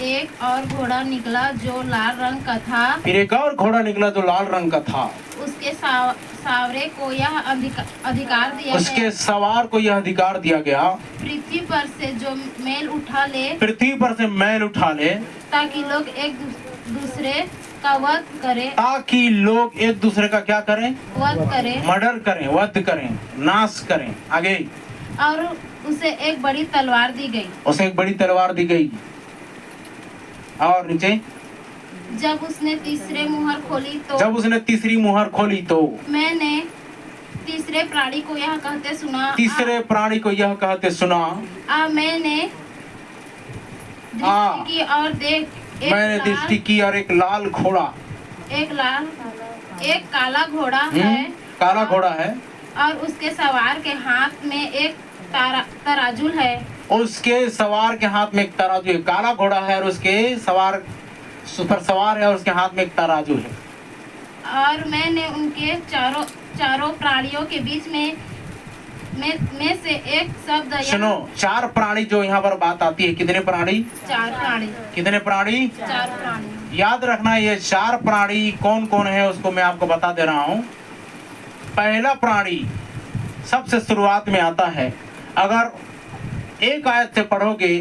एक और घोड़ा निकला जो लाल रंग का था। फिर एक और घोड़ा निकला जो लाल रंग का था। उसके सावरे को यह अधिकार दिया उसके गया, सवार को यह अधिकार दिया गया, पृथ्वी पर से जो मैल उठा ले, पृथ्वी पर से मैल उठा ले, ताकि लोग एक दूसरे का वध करें, ताकि लोग एक दूसरे का क्या करें, वध करें, मर्डर करें, वध करें, नाश करें। आगे, और उसे एक बड़ी तलवार दी गई। उसे एक बड़ी तलवार दी गई। और नीचे, जब उसने तीसरे मुहर खोली तो, जब उसने तीसरी मुहर खोली तो मैंने तीसरे प्राणी को यह कहते सुना, तीसरे प्राणी को यह कहते सुना, मैंने दृष्टि की और देख, मैंने दृष्टि की और एक लाल घोड़ा, एक काला घोड़ा है, काला घोड़ा है, और उसके सवार के हाथ में एक तराजू है। उसके सवार के हाथ में एक तराजू है। काला घोड़ा है और उसके सवार सवार है और उसके हाथ में एक तराजू है। और मैंने उनके चारों प्राणियों के बीच में से एक शब्द, सुनो, 4 प्राणी जो यहाँ पर बात आती है, कितने प्राणी? 4 प्राणी। कितने प्राणी? 4 प्राणी। याद रखना, ये 4 प्राणी कौन कौन है उसको मैं आपको बता दे रहा हूँ। पहला प्राणी सबसे शुरुआत में आता है। अगर एक आयत से पढ़ोगे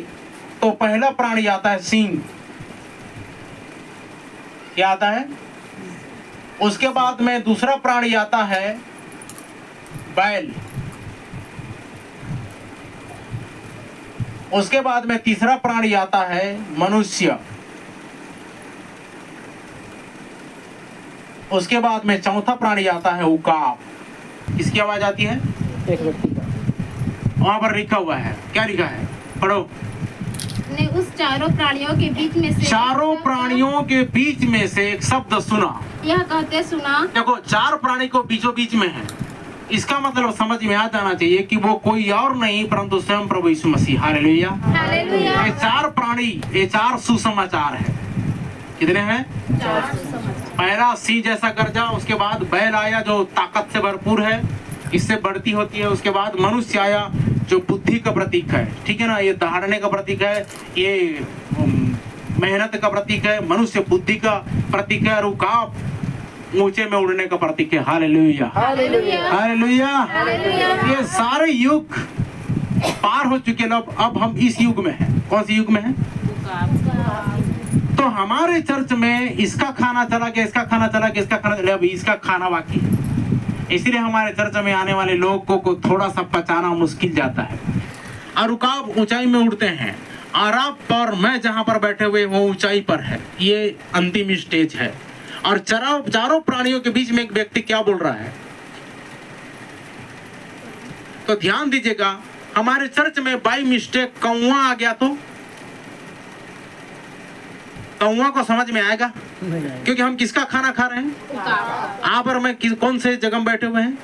तो पहला प्राणी आता है सिंह, क्या आता है? उसके बाद में दूसरा प्राणी आता है बैल, उसके बाद में तीसरा प्राणी आता है मनुष्य, उसके बाद में चौथा प्राणी आता है उकाब। इसकी आवाज आती है? एक व्यक्ति का वहां पर लिखा हुआ है, क्या लिखा है? पढ़ो। ने उस चारों प्राणियों के बीच में से, चारों प्राणियों के बीच में से एक शब्द सुना। यह कहते सुना, देखो, 4 प्राणी को बीचों बीच में है। इसका मतलब समझ में आ जाना चाहिए कि वो कोई और नहीं परंतु स्वयं प्रभु यीशु मसीह। हालेलुया। हालेलुया। ये 4 प्राणी, ये 4 सुसमाचार है। कितने हैं? 4 पहला सिंह जैसा गर्जा, उसके बाद बैल आया जो ताकत से भरपूर है, इससे बढ़ती होती है। उसके बाद मनुष्य आया जो बुद्धि का प्रतीक है, ठीक है ना, ये दहाड़ने का प्रतीक है, ये मेहनत का प्रतीक है, मनुष्य बुद्धि का प्रतीक है, और उकाब ऊंचे में उड़ने का प्रतीक है। Hallelujah, hallelujah. ये सारे युग पार हो चुके हैं, अब हम इस युग में हैं। कौन सी युग में हैं? तो हमारे चर्च में इसका खाना चला गया, इसका खाना चला गया, इसका खाना चला, अभी इसका खाना बाकी है। इसलिए हमारे चर्च में आने वाले लोगों को थोड़ा सा पचाना मुश्किल जाता है। और उकाब ऊंचाई में उड़ते हैं, और आप और मैं जहां पर बैठे हुए वो ऊंचाई पर है। ये अंतिम स्टेज है। और चारों प्राणियों के बीच में एक व्यक्ति क्या बोल रहा है, तो ध्यान दीजिएगा। हमारे चर्च में बाई मिस्टेक कौवा आ गया तो कौवा को समझ में आएगा? क्योंकि हम किसका खाना खा रहे हैं? आप और मैं कौन से जगह बैठे हुए हैं?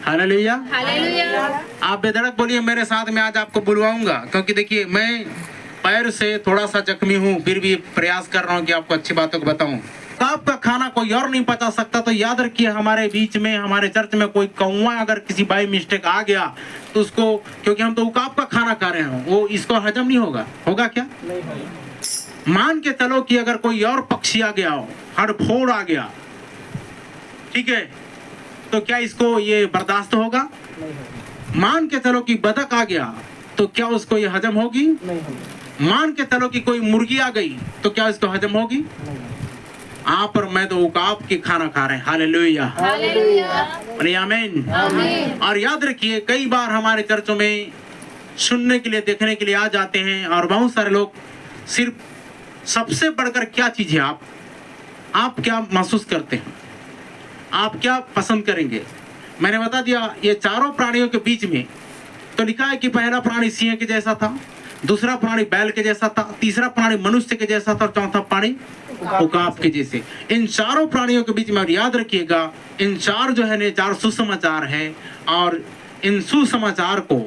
Hallelujah, hallelujah. आप बेधड़क बोलिए मेरे साथ में, आज आपको बुलवाऊंगा। क्योंकि देखिए, मैं पैर से थोड़ा सा जख्मी हूँ, फिर भी प्रयास कर रहा हूँ कि आपको अच्छी बातों को बताऊं। उकाब का खाना कोई और नहीं पचा सकता, तो याद रखिए, हमारे बीच में, हमारे चर्च में कोई कौवा अगर किसी बाई मिस्टेक आ गया तो उसको, क्योंकि हम तो उकाब का खाना खा रहे हैं, वो इसको हजम नहीं होगा। होगा क्या? मान के चलो कि अगर कोई और पक्षी आ गया हो, हड़फोड़ आ गया, ठीक है, तो क्या इसको ये बर्दाश्त होगा? मान के चलो कि बतख आ गया, तो क्या उसको ये हजम होगी? मान के चलो कि कोई मुर्गी आ गई, तो क्या इसको हजम होगी? आप और मैं तो उकाब के खाना खा रहे हैं। हालेलुया, हालेलुया, आमीन, आमीन। और याद रखिए, कई बार हमारे चर्चों में सुनने के लिए, देखने के लिए आ जाते हैं, और बहुत सारे लोग सिर्फ, सबसे बढ़कर क्या चीज है, आप क्या महसूस करते हैं? आप क्या पसंद करेंगे? मैंने बता दिया, ये चारों प्राणियों के बीच में तो लिखा है कि पहला प्राणी सिंह के जैसा था, दूसरा प्राणी बैल के जैसा था, तीसरा प्राणी मनुष्य के जैसा था, और चौथा प्राणी उकाब के जैसे। इन चारों प्राणियों के बीच में, और याद रखिएगा, इन 4 जो है, 4 सुसमाचार है, और इन सुसमाचार को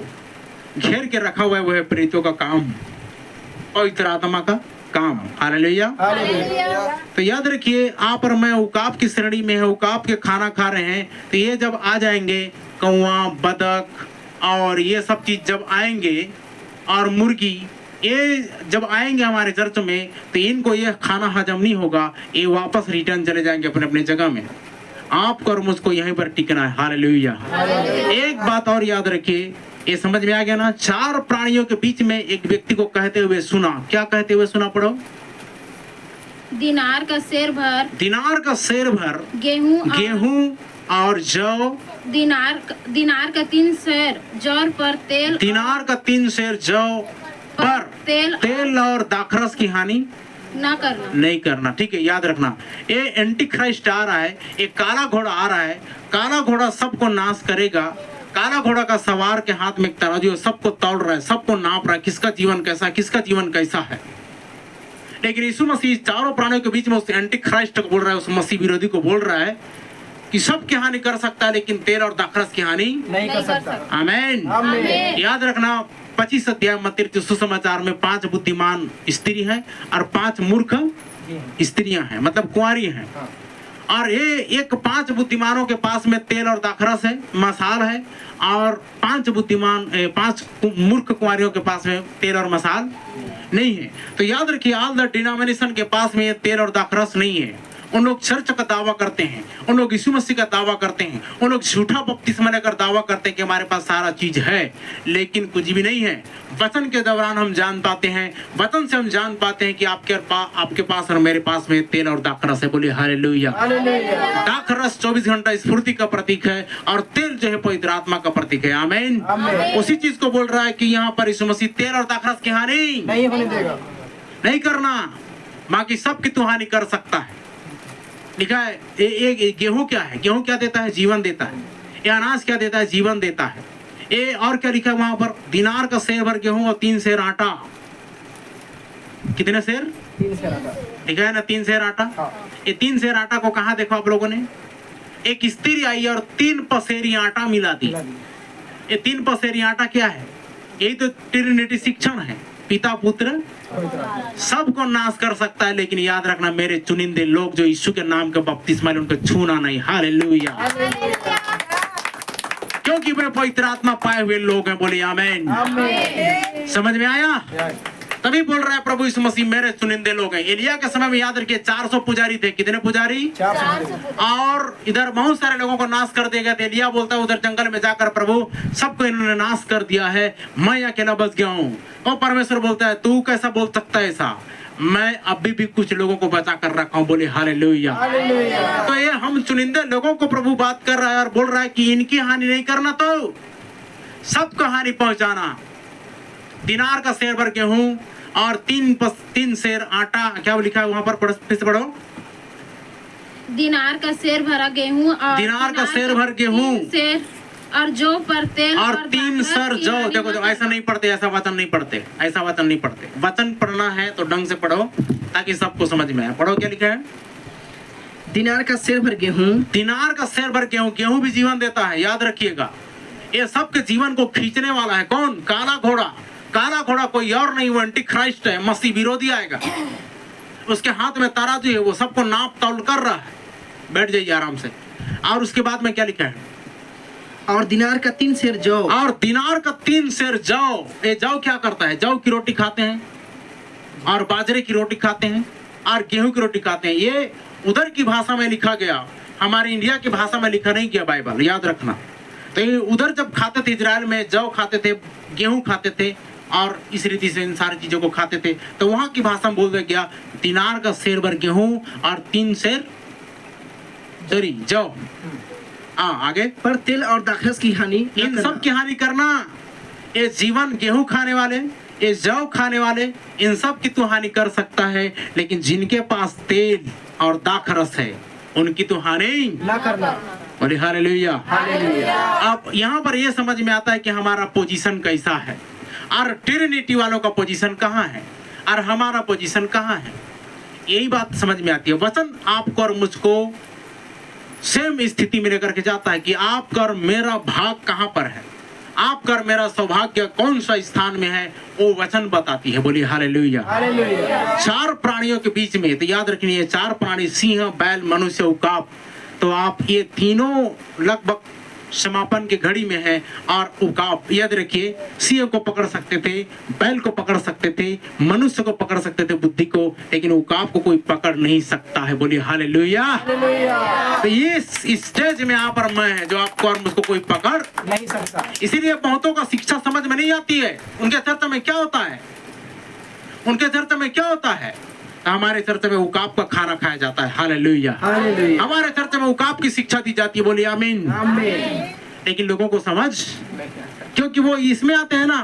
घेर के रखा हुआ है वो है प्रेरितों का काम, पवित्र आत्मा का काम। Hallelujah, hallelujah. तो याद रखिए, आप और मैं उकाब की श्रेणी में है, उकाब के खाना खा रहे हैं। तो ये जब आ जाएंगे, कौवा, बतख और ये सब चीज जब आएंगे, और मुर्गी, ये जब आएंगे हमारे चर्च में तो इनको ये खाना हजम नहीं होगा, ये वापस रिटर्न चले जाएंगे अपने अपने जगह में। आपको और मुझको यहीं पर टिकना है। हालेलुया। एक बात और याद रखिए, ये समझ में आ गया ना? 4 प्राणियों के बीच में एक व्यक्ति को कहते हुए सुना। क्या कहते हुए सुना? पढ़ो। दिनार का शेर भर, दिनार का शेर भर गेहूं और जौ, दिनार का 3 सेर जौ पर तेल, दिनार का 3 सेर जौ पर तेल और दाखरस की हानि नहीं करना। ठीक है, याद रखना। ये एंटी क्राइस्ट आ रहा है, एक काला घोड़ा आ रहा है। काला घोड़ा सबको नाश करेगा। काला घोड़ा का सवार के हाथ में एक तराजू, सबको तौल रहा है, सबको नाप रहा है, किसका जीवन कैसा, किसका जीवन कैसा है। लेकिन यीशु मसीह 4 प्राणियों के बीच में उस एंटी क्राइस्ट को बोल रहा है, उस मसीह विरोधी को बोल रहा है कि सबकी हानि कर सकता है लेकिन तेल और दाखरस की हानि नहीं कर सकता। आमीन। याद रखना 25 अध्याय मत्ती सुसमाचार में 5 बुद्धिमान स्त्री हैं और 5 मूर्ख स्त्रियां हैं, मतलब कुंवारी हैं। और ये एक 5 बुद्धिमानों के पास में तेल और दाखरस है, मसाल है, और 5 मूर्ख कुंवारियों के पास में तेल और मसाल नहीं है। तो याद रखिए, ऑल द डिनोमिनेशन के पास में तेल और दाखरस नहीं है। उन लोग चर्च का दावा करते हैं, उन लोग यीशु मसीह का दावा करते हैं, उन लोग झूठा बपतिस्मा लेकर दावा करते हैं कि हमारे पास सारा चीज है, लेकिन कुछ भी नहीं है। वचन के दौरान हम जान पाते हैं, वचन से हम जान पाते हैं कि आपके पास और मेरे पास में तेल और दाखरस है। बोलिए हालेलुया। दाखरस 24 घंटा स्फूर्ति का प्रतीक है और तेल जो है पवित्र आत्मा का प्रतीक है। आमीन। उसी चीज को बोल रहा है कि यहाँ पर यीशु मसीह तेल और दाखरस की हानि नहीं होने देगा, नहीं करना, बाकी सबकी तो हानि कर सकता है। लिखा है ये गेहूं क्या है? गेहूं क्या देता है? जीवन देता है। ये अनाज क्या देता है? जीवन देता है। ये और क्या लिखा है वहां पर? दिनार का सेर भर गेहूं और 3 सेर आटा। कितने सेर? 3 सेर आटा लिखा है ना, 3 सेर आटा। ये 3 सेर आटा को कहाँ देखो आप लोगों ने? एक स्त्री आई और 3 पसेरी आटा मिला दी। ये 3 पसेरी आटा क्या है? यही तो ट्रिनिटी शिक्षण है, पिता पुत्र सबको नाश कर सकता है, लेकिन याद रखना मेरे चुनिंदे लोग जो यीशु के नाम का बपतिस्मा ले उनको छूना नहीं। हालेलुया। क्योंकि वे पवित्र आत्मा पाए हुए लोग हैं। बोलिए आमीन। समझ में आया? तभी बोल रहा है प्रभु यीशु मसीह मेरे चुनिंदे लोग हैं। एलिया के समय में याद रखिए 400 पुजारी थे। कितने पुजारी? 400। और इधर बहुत सारे लोगों को नाश कर दिया गया। एलिया बोलता है उधर जंगल में जाकर प्रभु सबको इन्होंने नाश कर दिया है, मैं अकेला बच गया हूँ। और परमेश्वर बोलता है तू कैसा बोल सकता है ऐसा, मैं अभी भी कुछ लोगों को बचा कर रखा हूँ। बोले हालेलुया। तो ये हम चुनिंदे लोगों को प्रभु बात कर रहा है और बोल रहा है कि इनकी हानि नहीं करना, तो सबको हानि पहुंचाना। दिनार का सेर भर गेहूं और 3 सेर आटा। क्या लिखा है वहां पर? फिर से पढ़ो। दिनार का सेर भरा गेहूं और दिनार का सेर भर गेहूं सेर और जौ पर तेल और 3 सर जौ। देखो ऐसा नहीं पढ़ते, ऐसा वचन नहीं पढ़ते, ऐसा वचन नहीं पढ़ते। वचन पढ़ना है तो ढंग से पढ़ो ताकि सबको समझ में आए। पढ़ो क्या लिखा है? दिनार का सेर भर गेहूं। दिनार का सेर भर गेहूं। गेहूं भी जीवन देता है, याद रखिएगा। ये सबके जीवन को खींचने वाला है कौन? काला घोड़ा। काला घोड़ा कोई और नहीं, वो एंटी क्राइस्ट है, मसीह विरोधी आएगा। उसके हाथ में तराजू है, वो सबको नाप तौल कर रहा है। बैठ जाइए आराम से। और उसके बाद में क्या लिखा है? और दिनार का 3 सेर जौ। और दिनार का 3 सेर जौ। ये जौ क्या करता है? जौ की रोटी खाते हैं और बाजरे की रोटी खाते हैं और गेहूं की रोटी खाते हैं। ये उधर की भाषा में लिखा गया, हमारे इंडिया की भाषा में लिखा नहीं गया बाइबल, याद रखना। तो ये उधर जब खाते थे, इजराइल में जौ खाते थे, गेहूं खाते थे और इस रीति से इन सारी चीजों को खाते थे। तो वहां की भाषा में बोल दिया गया दिनार का सेर भर गेहूं और 3 सेर जौ। आगे। पर तेल और दाखरस की हानि इन सब की हानि करना। ये जीवन गेहूं खाने वाले, ये जौ खाने वाले, इन सब की तो हानि कर सकता है, लेकिन जिनके पास तेल और दाखरस है उनकी तो हानि ना करना। बोले हालेलुया। हालेलुया। अब यहाँ पर ये समझ में आता है कि हमारा पोजीशन कैसा है और ट्रिनिटी वालों का पोजीशन कहाँ है और हमारा पोजीशन कहाँ है। यही बात समझ में आती है। वचन आपको और मुझको सेम स्थिति में लेकर के जाता है कि आपका और मेरा भाग कहाँ पर है, आपका और मेरा सौभाग्य कौन सा स्थान में है, वो वचन बताती है। बोलिए हालेलुया। 4 प्राणियों के बीच में, तो याद रखिए 4 प्राणी, सिंह, बैल, मनुष्य, उकाब। तो आप ये तीनों लगभग समापन की घड़ी में है। और उकाब याद रखिए, सिंह को पकड़ सकते थे, बैल को पकड़ सकते थे, मनुष्य को पकड़ सकते थे, बुद्धि को, लेकिन उकाब को कोई पकड़ नहीं सकता है। बोलिए हालेलुया। तो ये स्टेज में यहाँ पर मैं है जो आपको और मुझको कोई पकड़ नहीं सकता। इसीलिए बहुतों का शिक्षा समझ में नहीं आती है। उनके चर्चा में क्या होता है, उनके चर्चा में क्या होता है? हमारे चर्च में उकाब का खाना खाया जाता है। हालेलुया। हालेलुया। हमारे चर्च में उकाब की शिक्षा दी जाती है। बोलिए आमीन। आमीन। लेकिन लोगों को समझ, क्योंकि वो इसमें आते हैं ना,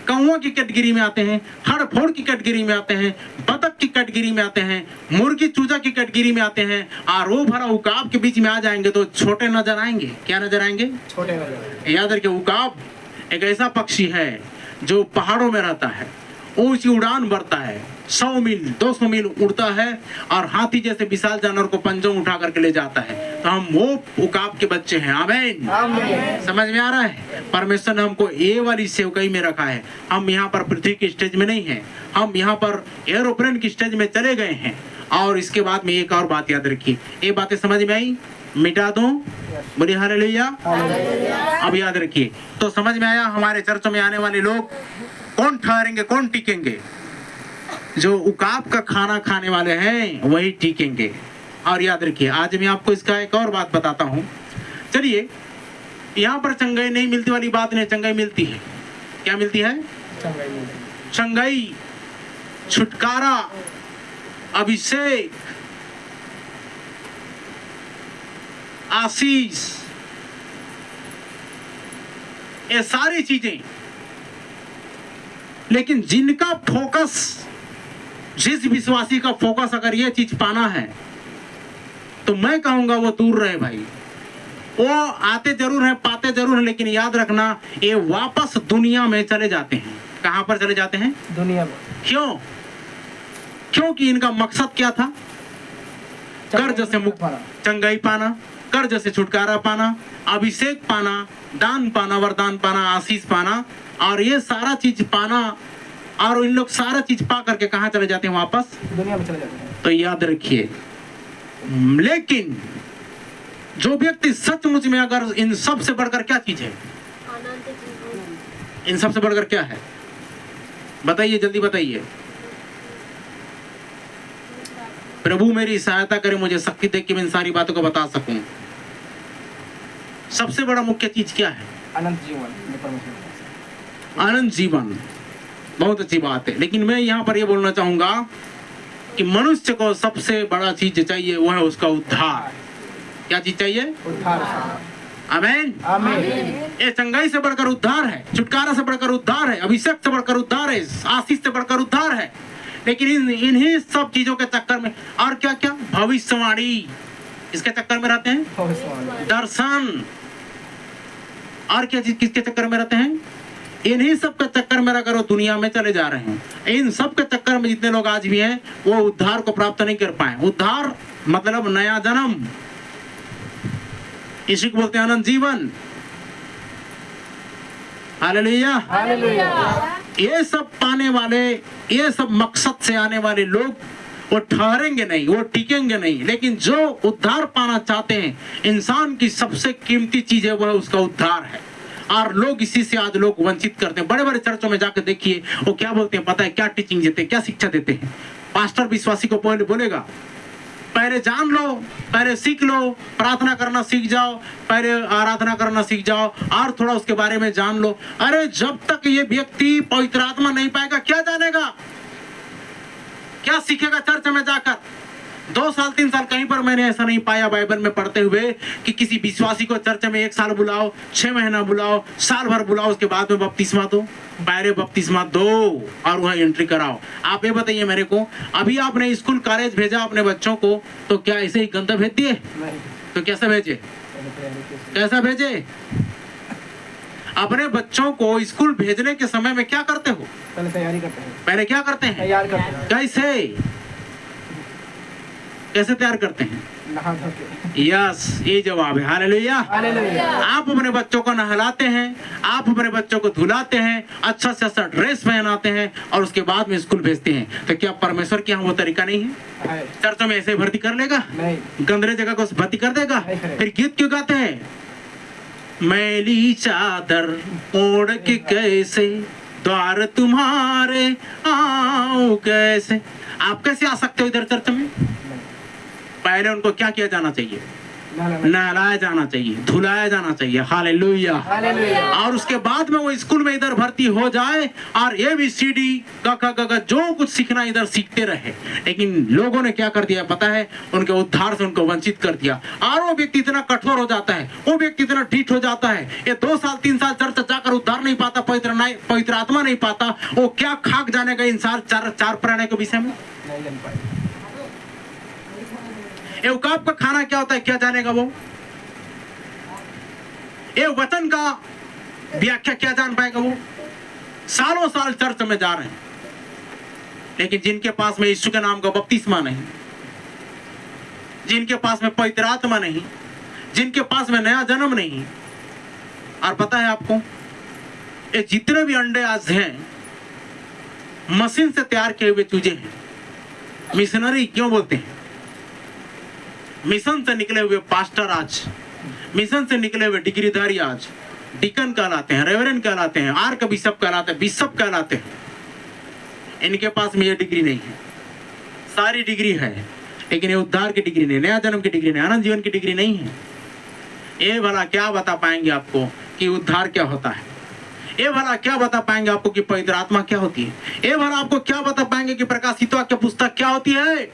कौओं की कैटेगरी में आते हैं, हड़फोड़ की कैटेगरी में आते हैं, बतख की कैटेगरी में आते हैं, मुर्गी चूजा की कैटेगरी में आते हैं, और वो भरा उकाब के बीच में आ जाएंगे तो छोटे नजर आएंगे। क्या नजर आएंगे? छोटे वाले। याद रखिए, उकाब एक ऐसा पक्षी है जो पहाड़ों में रहता है, ऊंची उड़ान भरता है, 100 मील 200 मील उड़ता है और हाथी जैसे विशाल जानवर को पंजों उठा करके ले जाता है। तो हम वो उकाब के बच्चे हैं। आमीन। आमीन। समझ में आ रहा है? परमेश्वर ने हमको ए वाली सेवकाई में रखा है। हम यहाँ पर पृथ्वी की स्टेज में नहीं है, हम यहाँ पर एरोप्लेन की स्टेज में चले गए हैं। और इसके बाद में एक और बात याद रखिए, ये बातें समझ में आई? मिटा दूं? बोलिए हालेलुया। अब याद रखिए, तो समझ में आया हमारे चर्चों में आने वाले लोग कौन ठहरेंगे, कौन टिकेंगे? जो उकाब का खाना खाने वाले हैं वही टिकेंगे। और याद रखिए, आज मैं आपको इसका एक और बात बताता हूँ। चलिए, यहाँ पर चंगाई नहीं मिलती वाली बात नहीं, चंगाई मिलती है। क्या मिलती है? चंगाई, छुटकारा, अभिषेक, आशीष, ये सारी चीजें। लेकिन जिनका फोकस, जिस विश्वासी का फोकस अगर ये चीज पाना है, तो मैं कहूंगा वो दूर रहे भाई। वो आते जरूर हैं, पाते जरूर हैं, लेकिन याद रखना ये वापस दुनिया में चले जाते हैं। कहां पर चले जाते हैं? दुनिया में। क्यों? क्योंकि इनका मकसद क्या था? कर्ज से मुक्त, चंगाई पाना, कर्ज से छुटकारा पाना, अभिषेक पाना, दान पाना, वरदान पाना, आशीष पाना, और ये सारा चीज पाना। और इन लोग सारा चीज पा करके कहां चले जाते हैं? वापस दुनिया में चले जाते हैं। तो याद रखिए, लेकिन जो व्यक्ति सचमुच में, अगर इन सब से बढ़कर क्या चीज है? इन सब से बढ़कर क्या है? बताइए, जल्दी बताइए। प्रभु मेरी सहायता करे, मुझे शक्ति दे कि मैं इन सारी बातों को बता सकूं। सबसे बड़ा मुख्य चीज क्या है? अनंत जीवन। अनंत जीवन। बहुत अच्छी बात है, लेकिन मैं यहाँ पर ये बोलना चाहूंगा कि मनुष्य को सबसे बड़ा चीज चाहिए, वो है उसका उद्धार। क्या चीज चाहिए? उद्धार। आमीन। आमीन। ये चंगाई से बढ़कर उद्धार है, छुटकारा से बढ़कर उद्धार है, अभिषेक से बढ़कर उद्धार है, आशीष से बढ़कर उद्धार है। लेकिन इन्हीं सब चीजों के चक्कर में, और क्या क्या? भविष्यवाणी, इसके चक्कर में रहते हैं। दर्शन, और क्या चीज किसके चक्कर में रहते हैं? इन्हीं सब के चक्कर में अगर वो दुनिया में चले जा रहे हैं। इन सब के चक्कर में जितने लोग आज भी हैं, वो उद्धार को प्राप्त नहीं कर पाए। उद्धार मतलब नया जन्म, इसी को बोलते हैं अनंत जीवन। हालेलुया। हालेलुया। ये सब पाने वाले, ये सब मकसद से आने वाले लोग, वो ठहरेंगे नहीं, वो टिकेंगे नहीं। लेकिन जो उद्धार पाना चाहते हैं, इंसान की सबसे कीमती चीज है, वह उसका उद्धार है। और लोग इसी से आज लोग वंचित करते हैं। बड़े बड़े चर्चों में जाकर देखिए, वो क्या बोलते हैं पता है? क्या टीचिंग देते हैं, क्या शिक्षा देते हैं? पास्टर विश्वासी को पहले बोलेगा, पहले जान लो, पहले सीख लो, प्रार्थना करना सीख जाओ, पहले आराधना करना सीख जाओ, और थोड़ा उसके बारे में जान लो। अरे जब तक ये व्यक्ति पवित्र आत्मा नहीं पाएगा, क्या जानेगा, क्या सीखेगा चर्च में जाकर? 2 साल 3 साल कहीं पर मैंने ऐसा नहीं पाया बाइबल में पढ़ते हुए कि किसी विश्वासी को चर्च में 1 साल बुलाओ, 6 महीना बुलाओ, साल भर बुलाओ, उसके बाद में बपतिस्मा दो, पहले बपतिस्मा दो और वहाँ एंट्री कराओ। आप ये बताइए मेरे को, अभी आपने स्कूल कॉलेज भेजा अपने बच्चों को, तो क्या ऐसे ही गंदा भेज दिए? तो कैसे भेजे? कैसा भेजे? अपने बच्चों को स्कूल भेजने के समय में क्या करते हो? पहले तैयारी करते हैं। पहले क्या करते हैं? तैयार करते हैं। कैसे तैयार करते हैं? नहा धो के। यस, ये जवाब है। हालेलुया। हालेलुया। आप अपने बच्चों को नहलाते हैं, आप अपने बच्चों को धुलाते हैं, अच्छा से अच्छा ड्रेस पहनाते हैं, और उसके बाद में स्कूल भेजते हैं। तो क्या परमेश्वर के यहाँ वो तरीका नहीं है? चर्चों में ऐसे भर्ती कर लेगा? नहीं। गंदरे जगह को भर्ती कर देगा? नहीं करेगा। फिर गीत क्यों गाते हैं? मैली चादर ओढ़ के कैसे द्वार तुम्हारे आऊं कैसे। आप कैसे आ सकते हो इधर चर्च में? पहले उनको क्या किया जाना चाहिए? नहलाया जाना चाहिए, धुलाया जाना चाहिए। हालेलुया। और उसके बाद में वो स्कूल में इधर भर्ती हो जाए और ABCD ग जो कुछ सीखना इधर सीखते रहे। लेकिन लोगों ने क्या कर दिया पता है? उनके उद्धार से उनको वंचित कर दिया। और वो व्यक्ति इतना कठोर हो जाता है, वो व्यक्ति इतना ढीठ हो जाता है, ये 2 साल 3 साल चर्च जाकर उद्धार नहीं पाता, पवित्र आत्मा नहीं पाता, वो क्या खाक जानेगा इंसान चार प्राणी के विषय में? नहीं जान पाए। ये उकाब का खाना क्या होता है क्या जानेगा वो? ये वचन का व्याख्या क्या जान पाएगा वो? सालों साल चर्च में जा रहे हैं, लेकिन जिनके पास में यीशु के नाम का बपतिस्मा नहीं, जिनके पास में पवित्र आत्मा नहीं, जिनके पास में नया जन्म नहीं। और पता है आपको, ये जितने भी अंडे आज हैं मशीन से तैयार किए हुए चूजे हैं। मिशनरी क्यों बोलते हैं? मिशन से निकले हुए पास्टर आज, मिशन से निकले हुए डिग्रीधारी आज डिकन कहलाते हैं, रेवरेंड कहलाते हैं, आर्क बिशप कहलाते हैं, बिशप कहलाते हैं। इनके पास में ये डिग्री नहीं है, सारी डिग्री है, लेकिन ये उद्धार की डिग्री नहीं, नया जन्म की डिग्री नहीं, अनंत जीवन की डिग्री नहीं है। ये भला क्या बता पाएंगे आपको कि उद्धार क्या होता है? ये भला क्या बता पाएंगे आपको कि पवित्र आत्मा क्या होती है? ये भला आपको क्या बता पाएंगे कि प्रकाशित वाक्य पुस्तक क्या होती है?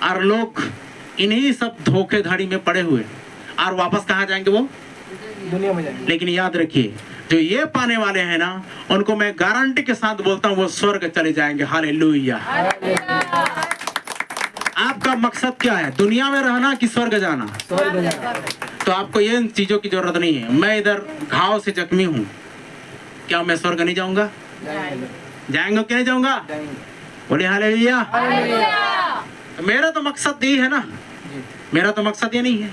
और लोग इन्हीं सब धोखेधड़ी में पड़े हुए और वापस कहाँ जाएंगे? वो दुनिया में जाएंगे। लेकिन याद रखिए, जो ये पाने वाले हैं ना, उनको मैं गारंटी के साथ बोलता हूँ वो स्वर्ग चले जाएंगे। हालेलुया। आपका मकसद क्या है? दुनिया में रहना कि स्वर्ग जाना? स्वर्ग जाना। तो आपको ये चीजों की जरूरत नहीं है। मैं इधर घाव से जख्मी हूँ, क्या मैं स्वर्ग नहीं जाऊंगा? जाएंगे कि नहीं जाऊंगा? बोले हालेलुया। मेरा तो मकसद यही है ना, मेरा तो मकसद ये नहीं है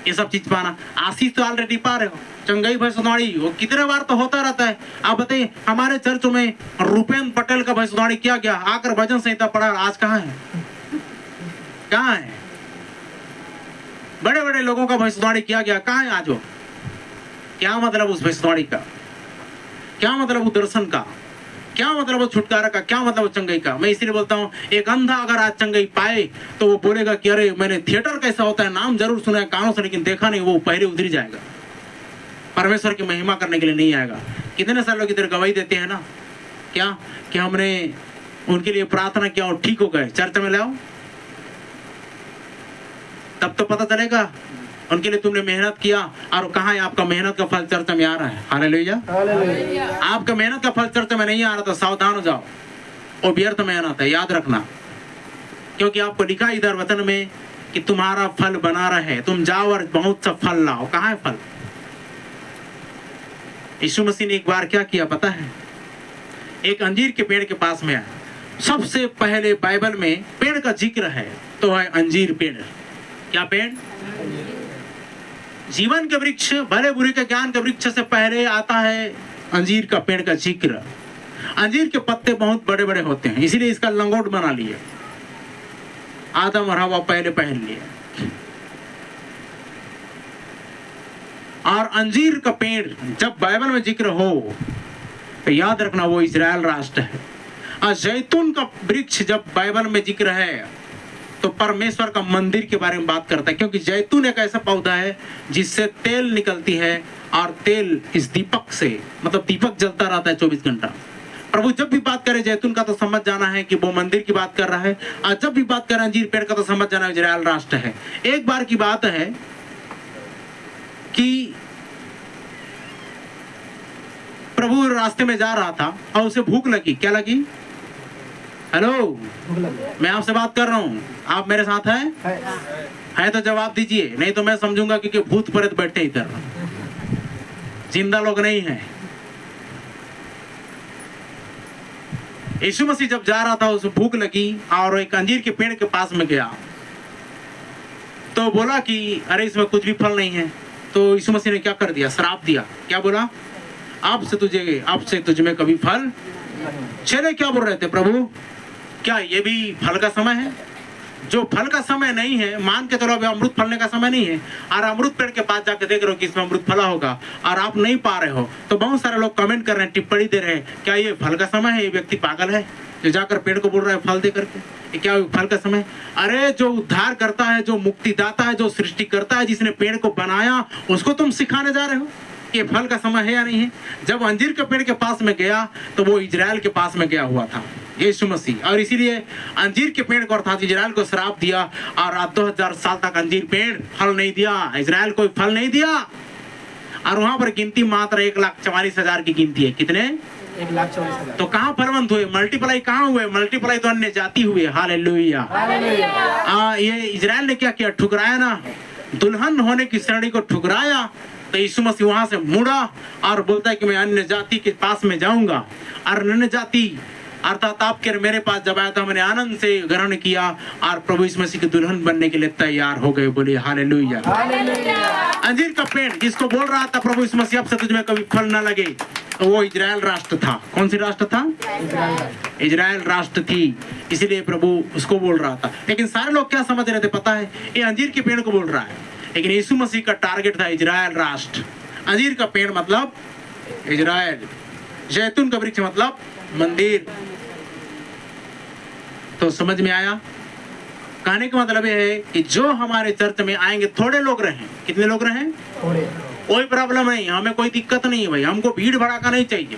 ये सब चीज पाना। आशीष तो ऑलरेडी पा रहे हो, चंगई भैंसवाड़ी वो कितने बार तो होता रहता है। आप बताइए, हमारे चर्च में रुपेंद्र पटेल का भैंसवाड़ी किया गया, आकर भजन संहिता पढ़ा, आज कहाँ है? कहाँ है? बड़े बड़े लोगों का भैंसवाड़ी किया गया, कहाँ है आज वो? क्या मतलब उस भैंसवाड़ी का? क्या मतलब उस दर्शन का? क्या मतलब वो छुटकारा का? क्या मतलब वो चंगई का? मैं इसीलिए बोलता हूँ, एक अंधा अगर आज चंगई पाए तो वो बोलेगा कि अरे मैंने थिएटर कैसा होता है नाम जरूर सुना है कानों से, लेकिन देखा नहीं। वो पहले उधर जाएगा, परमेश्वर की महिमा करने के लिए नहीं आएगा। कितने साल लोग इधर गवाही देते हैं ना, क्या कि हमने उनके लिए प्रार्थना किया और ठीक हो गए, चर्च में लाओ, तब तो पता चलेगा उनके लिए तुमने मेहनत किया और कहाँ है आपका मेहनत का फल चर्चा में आ रहा है। हालेलुया। आपका मेहनत का फल चर्चा में नहीं आ रहा तो सावधान हो जाओ, वो व्यर्थ मेहनत है, याद रखना। क्योंकि आपको लिखा इधर वचन में कि तुम्हारा फल बना रहे, तुम जाओ और बहुत सा फल लाओ। कहाँ है फल? यीशु मसीह ने एक बार क्या किया पता है? एक अंजीर के पेड़ के पास में आया। सबसे पहले बाइबल में पेड़ का जिक्र है तो है अंजीर पेड़। क्या पेड़? जीवन के वृक्ष, भले बुरे के ज्ञान के वृक्ष से पहले आता है अंजीर का पेड़ का जिक्र। अंजीर के पत्ते बहुत बड़े बड़े होते हैं, इसीलिए इसका लंगोट बना लिए, आदम और हवा पहले पहन लिए। और अंजीर का पेड़ जब बाइबल में जिक्र हो तो याद रखना वो इजराइल राष्ट्र है। और जैतून का वृक्ष जब बाइबल में जिक्र है तो परमेश्वर का मंदिर के बारे में बात करता है, क्योंकि जैतून एक ऐसा पौधा है जिससे तेल निकलती है और तेल इस दीपक से, मतलब दीपक जलता रहता है 24 घंटा। प्रभु जब भी बात करे जैतून का तो समझ जाना है कि वो मंदिर की बात कर रहा है, और जब भी बात करे अंजीर पेड़ का तो समझ जाना है इजराइल राष्ट्र है। एक बार की बात है कि प्रभु रास्ते में जा रहा था और उसे भूख लगी। क्या लगी? हेलो, मैं आपसे बात कर रहा हूँ, आप मेरे साथ हैं? है तो जवाब दीजिए, नहीं तो मैं समझूंगा क्योंकि भूत प्रेत बैठे इधर, जिंदा लोग नहीं हैं। यीशु मसीह जब जा रहा था उसे भूख लगी और एक अंजीर के पेड़ के पास में गया तो बोला कि अरे इसमें कुछ भी फल नहीं है। तो यीशु मसीह ने क्या कर दिया? श्राप दिया। क्या बोला? अब से तुझ में कभी फल। चले क्या बोल रहे थे? प्रभु क्या ये भी फल का समय है? जो फल का समय नहीं है, मान के चलो अभी अमृत फलने का समय नहीं है, और अमृत पेड़ के पास जाके देख रहे हो कि इसमें अमृत फला होगा और आप नहीं पा रहे हो, तो बहुत सारे लोग कमेंट कर रहे हैं, टिप्पणी दे रहे हैं, क्या ये फल का समय है? ये व्यक्ति पागल है जो जाकर पेड़ को बोल रहा है फल दे करके, ये क्या फल का समय? अरे जो उद्धार करता है, जो मुक्तिदाता है, जो सृष्टि करता है, जिसने पेड़ को बनाया, उसको तुम सिखाने जा रहे हो ये फल का समय है या नहीं है? जब अंजीर के पेड़ के पास में गया तो वो इजराइल के पास में गया हुआ था, यीशु मसीह, और इसीलिए अंजीर के पेड़ को अर्थात इजराइल को श्राप दिया और 2000 साल तक अंजीर पेड़ फल नहीं दिया, इजराइल को फल नहीं दिया। और वहां पर गिनती मात्र 1,44,000 की गिनती है। कितने? 1,44,000। तो कहाँ फलवंत हुए? मल्टीप्लाई कहाँ हुए? मल्टीप्लाई तो अन्य जाति हुए। हालेलुया। ये इजराइल ने क्या किया? ठुकराया ना, दुल्हन होने की श्रेणी को ठुकराया। तो यीशु मसीह वहां से मुड़ा और बोलता है कि मैं अन्य जाति के पास में जाऊंगा, और अन्य जाति अर्थात आपके मेरे पास जब आया था मैंने आनंद से ग्रहण किया और प्रभु यीशु मसीह की दुल्हन बनने के लिए तैयार हो गए। बोलिए हालेलुया। अंजीर का पेड़ जिसको बोल रहा था प्रभु यीशु मसीह अब से तुझमें कभी फल न लगे, तो वो इजराइल राष्ट्र था। कौन सी राष्ट्र था? इजराइल राष्ट्र थी, इसीलिए प्रभु उसको बोल रहा था। लेकिन सारे लोग क्या समझ रहे थे पता है? ये अंजीर के पेड़ को बोल रहा है, लेकिन यीशु मसीह का टारगेट था इजराइल राष्ट्र। अंजीर का पेड़ मतलब इजराइल, जैतून का वृक्ष मतलब मंदिर। तो समझ में आया? कहने का मतलब यह है कि जो हमारे चर्च में आएंगे, थोड़े लोग रहें, कितने लोग रहें, कोई प्रॉब्लम नहीं, हमें कोई दिक्कत नहीं है भाई, हमको भीड़ भड़ाका नहीं चाहिए।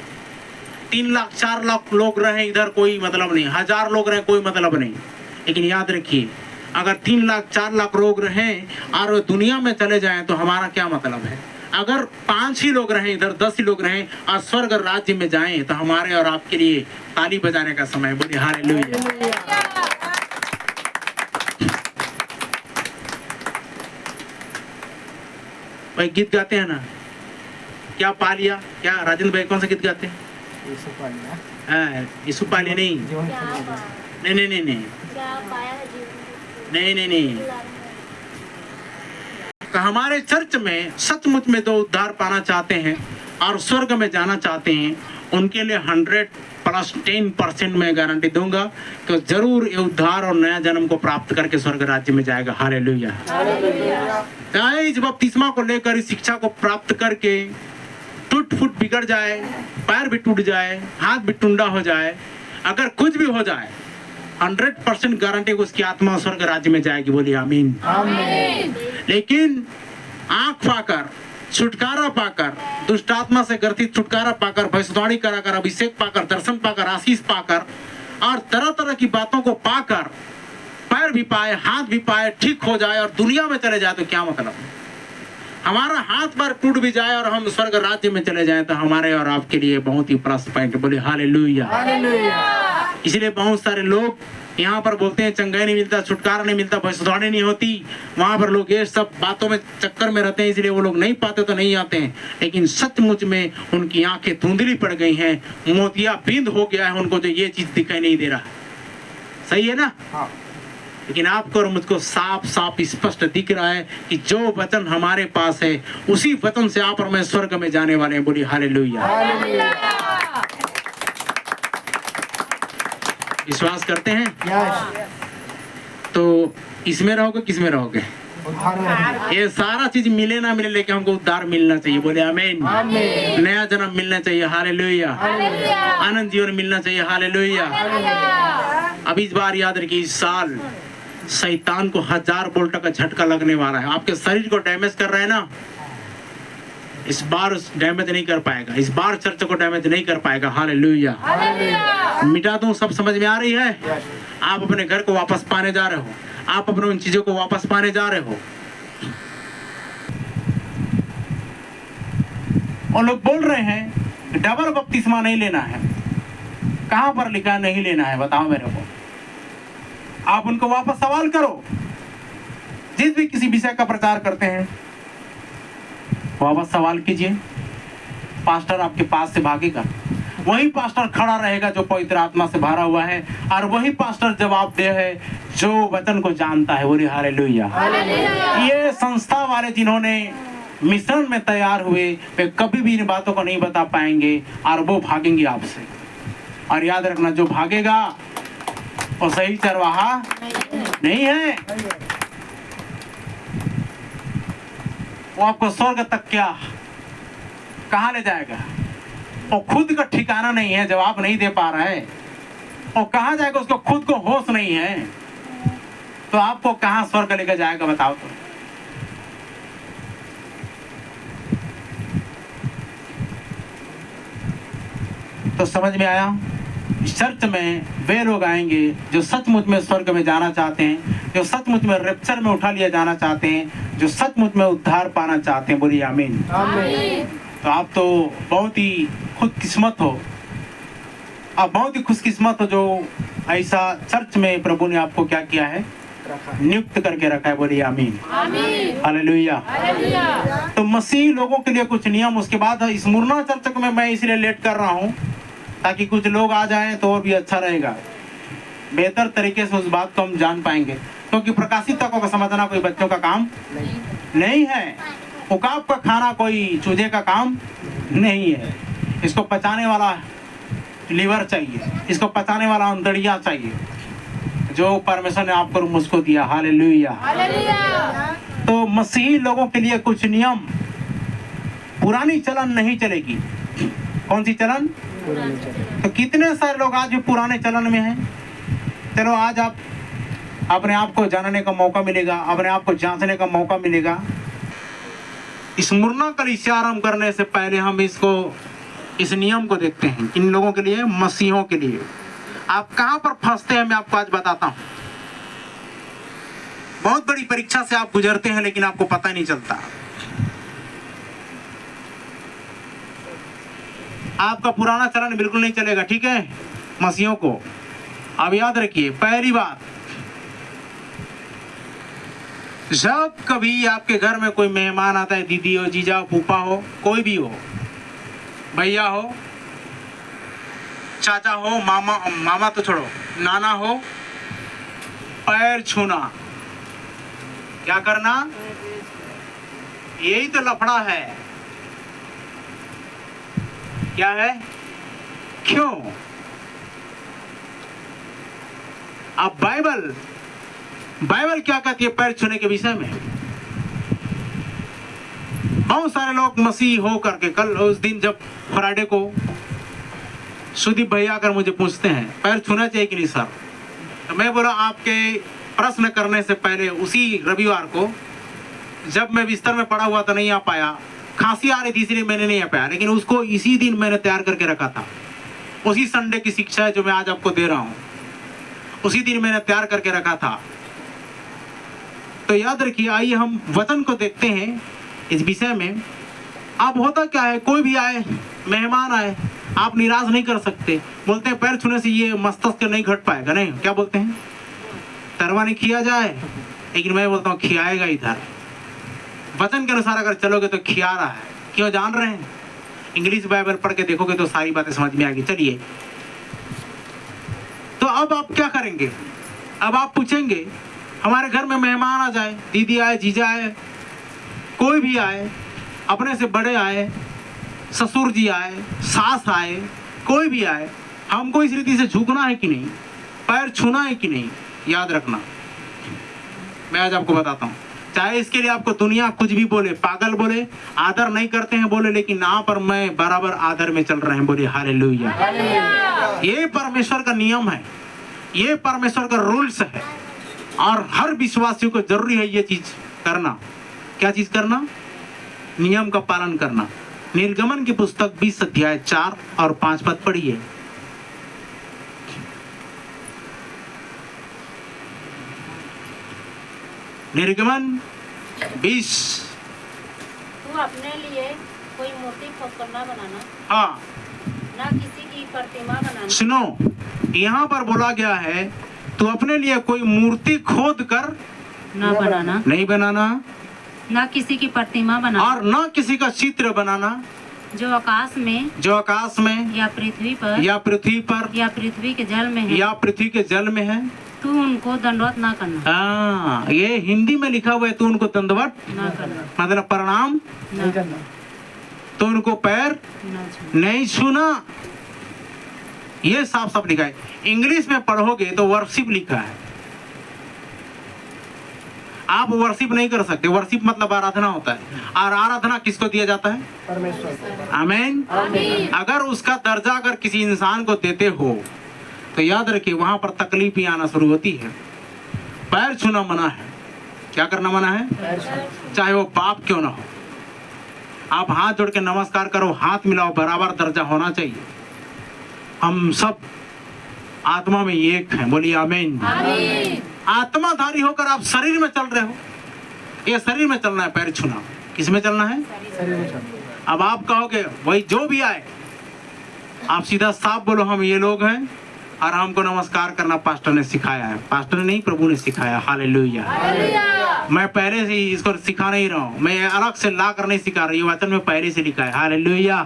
3 लाख 4 लाख लोग रहे इधर, कोई मतलब नहीं, 1000 लोग रहे, कोई मतलब नहीं। लेकिन याद रखिए, अगर 3 लाख 4 लाख लोग रहें और दुनिया में चले जाएं तो हमारा क्या मतलब है? अगर 5 ही लोग रहें इधर, 10 ही लोग रहें और स्वर्ग राज्य में जाएं तो हमारे और आपके लिए ताली बजाने का समय। बोलिए हालेलुया। भाई गीत गाते हैं ना, क्या पा लिया? क्या राजेंद्र भाई कौन सा गीत गाते हैं? यीशु पा लिया? नहीं नहीं नहीं नहीं नहीं नहीं नहीं। हमारे चर्च में सचमुच में जो उद्धार पाना चाहते हैं और स्वर्ग में जाना चाहते हैं, उनके लिए 100+10% मैं गारंटी दूंगा कि जरूर ये उद्धार और नया जन्म को प्राप्त करके स्वर्ग राज्य में जाएगा। हालेलुया। चाहे इस बपतिस्मा को लेकर इस शिक्षा को प्राप्त करके टूट फूट बिगड़ जाए, पैर भी टूट जाए, हाथ भी टुंडा हो जाए, अगर कुछ भी हो जाए, 100% गारंटी उसकी आत्मा स्वर्ग राज्य में जाएगी। बोलिए आमीन। लेकिन आंख पाकर, छुटकारा पाकर, दुष्ट आत्मा से ग्रसित छुटकारा पाकर, भविष्यवाणी कराकर, अभिषेक पाकर, दर्शन पाकर, आशीष पाकर और तरह तरह की बातों को पाकर पैर भी पाए, हाथ भी पाए, ठीक हो जाए और दुनिया में चले जाए तो क्या मतलब? हमारा हाथ पैर टूट भी जाए और हम स्वर्ग राज्य में चले जाए तो हमारे और आपके लिए बहुत ही प्लस पॉइंट। बोले हालेलुया। इसलिए बहुत सारे लोग यहाँ पर बोलते हैं चंगाई नहीं मिलता, छुटकारा नहीं मिलता, भविष्यवाणी नहीं होती। वहां पर लोग ये सब बातों में चक्कर में रहते हैं, इसलिए वो लोग नहीं पाते तो नहीं आते हैं। लेकिन सचमुच में उनकी आंखें धुंधली पड़ गई हैं, मोतियाबिंद हो गया है उनको, जो ये चीज दिखाई नहीं दे रहा। सही है ना? हाँ। लेकिन आपको और मुझको साफ साफ स्पष्ट दिख रहा है कि जो वचन हमारे पास है उसी वचन से आप और मैं स्वर्ग में जाने वाले हैं। बोलिए हालेलुया। विश्वास करते हैं? तो इसमें रहोगे, किसमें रहोगे? ये सारा चीज मिले ना मिले, लेकिन हमको उद्धार मिलना चाहिए। बोले आमीन। नया जन्म मिलना चाहिए। हालेलुया। आनंद जीवन मिलना चाहिए। हालेलुया। अब इस बार याद रखिए, इस साल शैतान को 1000 वोल्ट का झटका लगने वाला है। आपके शरीर को डैमेज कर रहा है ना, इस बार डैमेज नहीं कर पाएगा। इस बार चर्च को डैमेज नहीं कर पाएगा। हालेलुया। मिटा दूं, सब समझ में आ रही है? आप अपने घर को वापस पाने जा रहे हो, आप अपने उन चीजों को वापस पाने जा रहे हो। और लोग बोल रहे हैं डबल बपतिस्मा नहीं लेना है। कहां पर लिखा नहीं लेना है? बताओ मेरे को। आप उनको वापस सवाल करो, जिस भी किसी विषय का प्रचार करते हैं वापस सवाल कीजिए। पास्टर आपके पास से भागेगा, वही पास्टर खड़ा रहेगा जो पवित्र आत्मा से भरा हुआ है, और वही पास्टर जवाबदेह है जो वचन को जानता है। बोलिए हालेलुया। ये संस्था वाले जिन्होंने मिशन में तैयार हुए, वे कभी भी इन बातों को नहीं बता पाएंगे और वो भागेंगे आपसे। और याद रखना, जो भागेगा और सही चरवाहा नहीं है। वो आपको स्वर्ग तक क्या कहाँ ले जाएगा? और खुद का ठिकाना नहीं है, जवाब नहीं दे पा रहा है, और कहाँ जाएगा? उसको खुद को होश नहीं है, तो आपको कहाँ स्वर्ग लेकर जाएगा बताओ तो समझ में आया? चर्च में वे लोग आएंगे जो सचमुच में स्वर्ग में जाना चाहते हैं, जो सचमुच में रैप्चर में उठा लिया जाना चाहते हैं, जो सचमुच में उद्धार पाना चाहते हैं। बोलिए आमीन। तो आप तो बहुत ही खुशकिस्मत हो, आप बहुत ही खुशकिस्मत हो जो ऐसा चर्च में प्रभु ने आपको क्या किया है, नियुक्त करके रखा है। बोलिए आमीन। हालेलुया। तो मसीह लोगों के लिए कुछ नियम, उसके बाद स्मुरना चर्च में मैं इसलिए लेट कर रहा हूँ ताकि कुछ लोग आ जाएं तो और भी अच्छा रहेगा, बेहतर तरीके से उस बात को हम जान पाएंगे, क्योंकि प्रकाशित तत्वों को समझना कोई बच्चों का काम नहीं है। उकाब का खाना कोई चूजे का काम नहीं है। इसको पचाने वाला लीवर चाहिए, इसको पचाने वाला अंतड़िया चाहिए, जो परमेश्वर ने आपको मुझको दिया। हालेलुया। तो मसीही लोगों के लिए कुछ नियम, पुरानी चलन नहीं चलेगी। कौन सी चलन? तो कितने सारे लोग आज भी पुराने चलन में हैं। चलो आज आप अपने आप को जानने का मौका मिलेगा, अपने आप को जांचने का मौका मिलेगा। स्मुरना कलीसिया आरंभ करने से पहले हम इस नियम को देखते हैं, इन लोगों के लिए, मसीहों के लिए। आप कहां पर फंसते हैं मैं आपको आज बताता हूं। बहुत बड़ी परीक्षा से आप गुजरते हैं लेकिन आपको पता नहीं चलता। आपका पुराना चलन बिल्कुल नहीं चलेगा, ठीक है मसीहों को। अब याद रखिए, पहली बात, जब कभी आपके घर में कोई मेहमान आता है, दीदी हो, जीजा हो, फूफा हो, कोई भी हो, भैया हो, चाचा हो, मामा तो छोड़ो, नाना हो, पैर छूना, क्या करना? यही तो लफड़ा है। क्या है? क्यों? अब बाइबल क्या कहती है पैर छूने के विषय में? बहुत सारे लोग मसीह हो करके, कल उस दिन जब फ्राइडे को सुदीप भैया आकर मुझे पूछते हैं पैर छूना चाहिए कि नहीं सर, तो मैं बोला आपके प्रश्न करने से पहले उसी रविवार को जब मैं बिस्तर में पड़ा हुआ था, नहीं आ पाया, खांसी आ रही थी इसलिए मैंने नहीं आ पाया, लेकिन उसको इसी दिन मैंने तैयार करके रखा था। उसी संडे की शिक्षा है जो मैं आज आपको दे रहा हूँ, उसी दिन मैंने तैयार करके रखा था। तो याद रखिए, आइए हम वचन को देखते हैं इस विषय में। अब होता क्या है, कोई भी आए, मेहमान आए, आप निराश नहीं कर सकते। बोलते हैं पैर छूने से ये मस्तिष्क नहीं घट पाएगा, नहीं, क्या बोलते हैं, तरवा नहीं खिया जाए, लेकिन मैं बोलता हूँ खियाएगा इधर। वचन के अनुसार अगर चलोगे तो खिया रहा है। क्यों? जान रहे हैं, इंग्लिश बाइबल पढ़ के देखोगे तो सारी बातें समझ में आएगी। चलिए, तो अब आप क्या करेंगे? अब आप पूछेंगे, हमारे घर में मेहमान आ जाए, दीदी आए, जीजा आए, कोई भी आए, अपने से बड़े आए, ससुर जी आए, सास आए, कोई भी आए, हमको इस रीति से झुकना है कि नहीं, पैर छूना है कि नहीं? याद रखना, मैं आज आपको बताता हूँ। चाहे इसके लिए आपको दुनिया कुछ भी बोले, पागल बोले, आदर नहीं करते हैं बोले, लेकिन यहाँ पर मैं बराबर आदर में चल रहे हैं। बोलिए हालेलुया। ये परमेश्वर का नियम है, ये परमेश्वर का रूल्स है, और हर विश्वासियों को जरूरी है ये चीज करना। क्या चीज करना? नियम का पालन करना। निर्गमन की पुस्तक 20 अध्याय 4 और 5 पद पढ़िए। निर्गमन 20। तू अपने लिए कोई मूर्ति खोदकर न बनाना, हाँ, ना किसी की प्रतिमा बनाना। सुनो, यहाँ पर बोला गया है तू अपने लिए कोई मूर्ति खोद कर न बनाना, नहीं बनाना, ना किसी की प्रतिमा बनाना, और न किसी का चित्र बनाना, जो आकाश में या पृथ्वी पर या पृथ्वी के जल में है, या पृथ्वी के जल में है, तू उनको दंडवत ना करना। हाँ, ये हिंदी में लिखा हुआ है, तू उनको दंडवत ना करना, मतलब प्रणाम, नहीं करना। तो उनको पैर ना छूना। नहीं छूना। ये साफ साफ लिखा है। इंग्लिश में पढ़ोगे तो वर्शिप लिखा है। आप वर्शिप नहीं कर सकते। वर्शिप मतलब आराधना होता है, और आराधना किसको दिया जाता है? परमेश्वर। आमीन। अगर उसका दर्जा अगर किसी इंसान को देते हो तो याद रखिए वहां पर तकलीफ ही आना शुरू होती है। पैर छूना मना है। क्या करना मना है? चाहे वो पाप क्यों ना हो। आप हाथ जोड़ के नमस्कार करो, हाथ मिलाओ, बराबर दर्जा होना चाहिए। हम सब आत्मा में एक हैं। बोलिए आमीन। आत्माधारी होकर आप शरीर में चल रहे हो। ये शरीर में चलना है, पैर छूना किस में चलना है? शरीर में चलना। अब आप कहोगे वही जो भी आए, आप सीधा साफ बोलो हम ये लोग हैं और हमको नमस्कार करना पास्टर ने सिखाया है। पास्टर ने नहीं, प्रभु ने सिखाया। हालेलुया। मैं पहले से ही इसको सिखा नहीं रहा हूँ, मैं अलग से ला कर नहीं सिखा रही हूँ। वचन में पहले से लिखा है। हालेलुया।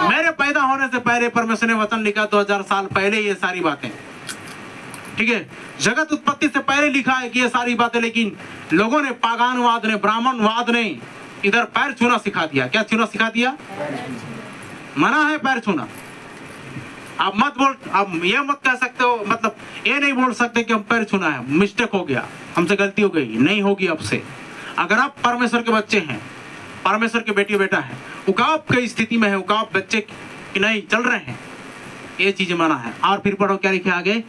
मेरे पैदा होने से पहले परमेश्वर ने वचन लिखा, 2000 साल पहले ये सारी बातें। ठीक है, जगत उत्पत्ति से पहले लिखा है कि ये सारी बातें, लेकिन लोगों ने, पागानवाद ने, ब्राह्मणवाद ने इधर पैर छूना सिखा दिया। क्या छूना सिखा दिया? मना है पैर छूना। आप मत बोल, आप ये मत कह सकते हो, मतलब ये नहीं बोल सकते कि हम पैर छूना है, मिस्टेक हो गया, हमसे गलती हो गई, नहीं होगी अब से। अगर आप परमेश्वर के बच्चे हैं, परमेश्वर के बेटी बेटा है, उकाब की स्थिति में है, उकाब बच्चे की नहीं चल रहे हैं, ये चीजें मना है। और फिर पढ़ो क्या लिखे आगे?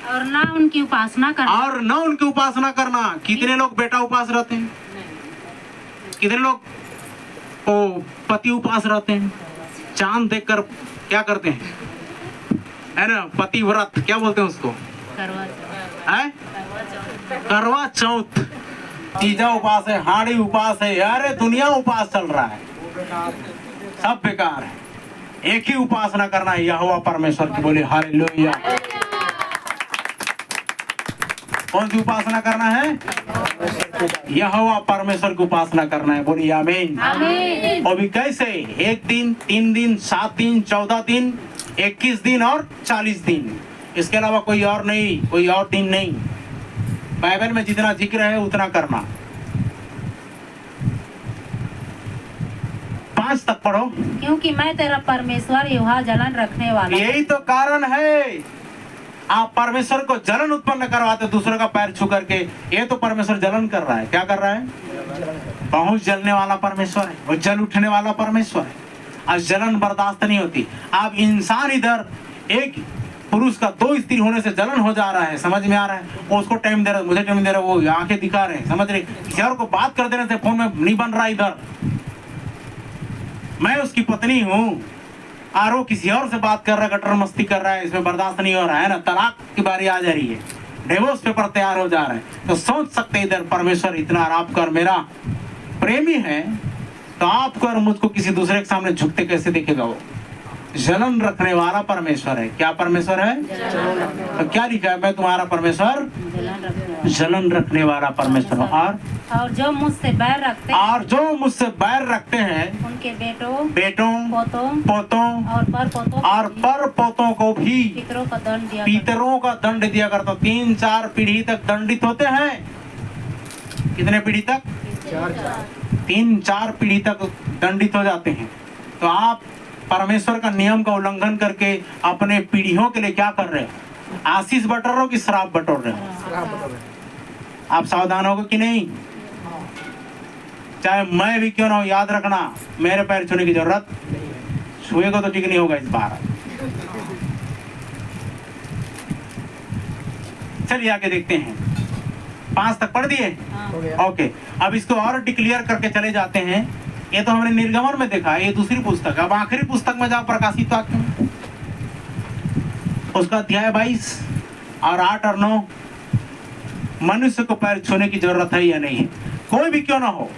और ना उनकी उपासना करना। और न उनकी उपासना करना। कितने लोग बेटा उपास रहते हैं? कितने लोग ओ पति उपास रहते हैं? चांद देखकर क्या करते हैं, है ना, पति व्रत क्या बोलते हैं उसको? है करवा चौथ। तीजा उपास है, हाड़ी उपास है, अरे दुनिया उपास चल रहा है, सब बेकार है। एक ही उपासना करना है, यहोवा परमेश्वर की। बोले हालेलुया। कौन सी उपासना करना है? यहोवा परमेश्वर की उपासना करना है। बोलिए आमीन। और भी कैसे? 1 दिन, 3 दिन, 7 दिन, 14 दिन, 21 दिन और 40 दिन। इसके अलावा कोई और नहीं, कोई और दिन नहीं। बाइबल में जितना जिक्र है उतना करना। 5 तक पढ़ो। क्योंकि मैं तेरा परमेश्वर यहोवा जलन रखने वाला। यही तो कारण है, आप परमेश्वर को जलन उत्पन्न करवाते दूसरों का पैर छू करके। ये तो परमेश्वर जलन कर रहा है। क्या कर रहा है? बहुत जलने वाला परमेश्वर है, वो जल उठने वाला परमेश्वर है। आज जलन बर्दाश्त नहीं होती। आप इंसान इधर एक पुरुष का 2 स्त्री होने से जलन हो जा रहा है, समझ में आ रहा है? वो उसको टाइम दे रहा है, मुझे टाइम दे रहा है, वो आंखें दिखा रहे हैं, समझ रहे? किसी और को बात कर देने से फोन में नहीं बन रहा इधर। मैं उसकी पत्नी हूँ और वो किसी और से बात कर रहा है, गटर मस्ती कर रहा है, इसमें बर्दाश्त नहीं हो रहा है ना, तलाक की बारी आ जा रही है, डिवोर्स पेपर तैयार हो जा रहा है। तो सोच सकते इधर परमेश्वर इतना और आपका और मेरा प्रेमी है, तो आपको और मुझको किसी दूसरे के सामने झुकते कैसे देखेगा? वो जलन रखने वाला परमेश्वर है। क्या परमेश्वर है? तो क्या लिखा है? मैं तुम्हारा परमेश्वर जलन रखने वाला परमेश्वर हूँ। और जो मुझसे बैर रखते और जो मुझसे बैर रखते हैं उनके बेटों पोतों और पर पोतों को भी पितरों का दंड दिया करता। 3-4 पीढ़ी तक दंडित होते हैं। कितने पीढ़ी तक? 3-4 पीढ़ी तक दंडित हो जाते हैं। तो आप परमेश्वर का नियम का उल्लंघन करके अपने पीढ़ियों के लिए क्या कर रहे हो? आशीष बटोर रहे हो कि श्राप बटोर रहे हो? आप सावधान होगे कि नहीं? चाहे मैं भी क्यों ना हो, याद रखना मेरे पैर छूने की जरूरत, छुएगा तो ठीक नहीं होगा इस बार। चलिए आगे देखते हैं। 5 तक पढ़ दिए? ओके, अब इसको और डिक्लेयर करके चले जाते हैं। ये तो हमने निर्गमन में देखा है, ये दूसरी पुस्तक। अब आखिरी पुस्तक में जाओ, प्रकाशित वाक्य, उसका अध्याय 22 और 8 और 9। मनुष्य को पैर छूने की जरूरत है या नहीं है? कोई भी क्यों ना हो,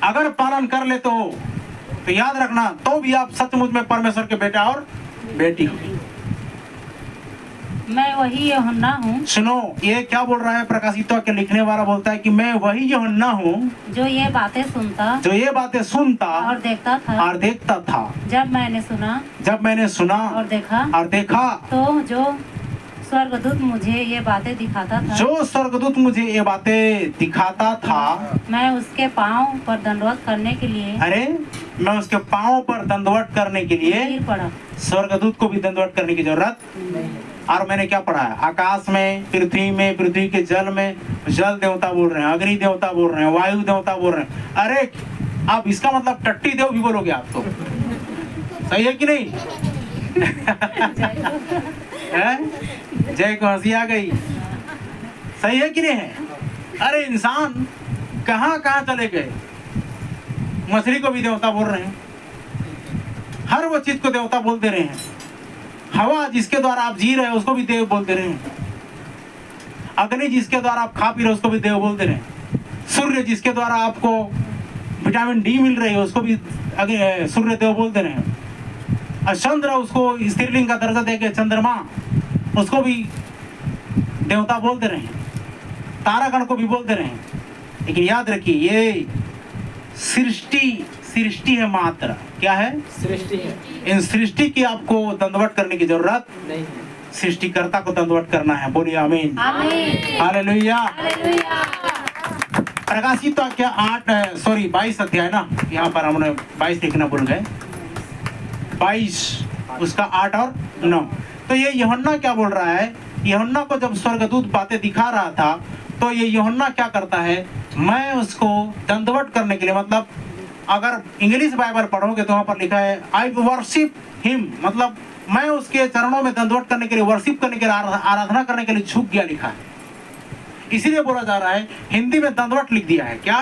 अगर पालन कर ले तो याद रखना, तो भी आप सचमुच में परमेश्वर के बेटा और बेटी हो। मैं वही यूहन्ना हूँ। सुनो, ये क्या बोल रहा है? प्रकाशित वाक्य लिखने वाला बोलता है कि मैं वही यूहन्ना हूँ जो ये बातें सुनता और देखता था। जब मैंने सुना और देखा तो जो स्वर्गदूत मुझे ये बातें दिखाता था, जो स्वर्गदूत मुझे ये बातें दिखाता था, मैं उसके पाँव पर दंडवत करने के लिए अरे मैं उसके पाँव पर दंडवत करने के लिए, गिर पड़ा। स्वर्गदूत को भी दंडवत करने की जरूरत। और मैंने क्या पढ़ा है, आकाश में, पृथ्वी के जल में, जल देवता बोल रहे हैं, अग्नि देवता बोल रहे हैं, वायु देवता बोल रहे हैं। अरे अब इसका मतलब टट्टी देव भी बोलोगे आप तो, सही है कि नहीं? जय को हंसी आ गई, सही है कि नहीं है? अरे इंसान कहाँ कहाँ चले गए। मछली को भी देवता बोल रहे हैं, हर वो चीज को देवता बोल दे रहे हैं। हवा जिसके द्वारा आप जी रहे हैं उसको भी देव बोल दे रहे हैं। अग्नि जिसके द्वारा आप खा पी रहे हैं उसको भी देव बोल दे रहे हैं। सूर्य जिसके द्वारा आपको विटामिन डी मिल रही है उसको भी सूर्य देव बोल दे रहे हैं। और चंद्र, उसको स्त्रीलिंग का दर्जा देके चंद्रमा, उसको भी देवता बोल दे रहे हैं। तारागण को भी बोल दे रहे हैं। लेकिन याद रखिए ये सृष्टि है मात्र। क्या है? सृष्टि है, इन सृष्टि की आपको दंडवत करने की जरूरत नहीं है। सृष्टिकर्ता को दंडवत करना है। बोलिए आमीन, हालेलुया। प्रकाशित वाक्य 22 अध्याय ना, यहाँ पर हमने 22 लिखना भूल गए। 22 उसका 8 और 9। तो ये यूहन्ना क्या बोल रहा है? यूहन्ना को जब स्वर्गदूत बातें दिखा रहा था तो ये यूहन्ना क्या करता है, मैं उसको दंडवत करने के लिए, मतलब अगर इंग्लिश बाइबल पढ़ोगे तो वहां पर लिखा है आई वर्शिप हिम, मतलब मैं उसके चरणों में दंडवत करने के लिए, वर्शिप करने के लिए, आराधना करने के लिए झुक गया लिखा है। इसीलिए बोला जा रहा है, हिंदी में दंडवत लिख दिया है। क्या?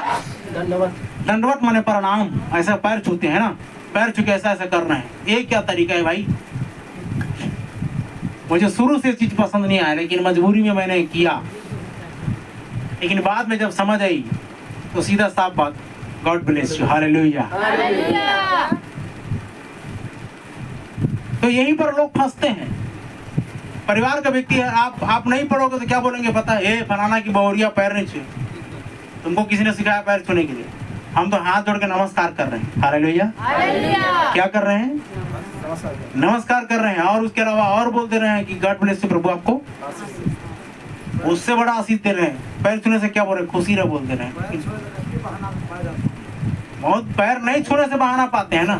दंडवत माने प्रणाम, ऐसा पैर छूते हैं ना, पैर छू के ऐसा ऐसा करना है। ये क्या तरीका है भाई? मुझे शुरू से चीज पसंद नहीं आया, लेकिन मजबूरी में मैंने किया। लेकिन बाद में जब समझ आई तो सीधा साफ बात, गॉड ब्लेस यू, हालेलुया। तो यहीं पर लोग फंसते हैं। परिवार का व्यक्ति है, आप नहीं पढ़ोगे तो क्या बोलेंगे पता है? ए फलाना की बहुरिया पैर नहीं छुए। तुमको किसी ने सिखाया पैर छूने के लिए? हम तो हाथ जोड़ के नमस्कार कर रहे हैं। हालेलुया। क्या कर रहे हैं? नमस्कार कर रहे हैं। और उसके अलावा और बोल दे रहे हैं कि गॉड ब्लेस यू, प्रभु आपको उससे बड़ा आशीष दे रहे हैं। पैर छूने से क्या बोल रहे हैं? खुशी रहे बोल दे रहे हैं। बहुत पैर नहीं छूने से बहाना पाते हैं ना।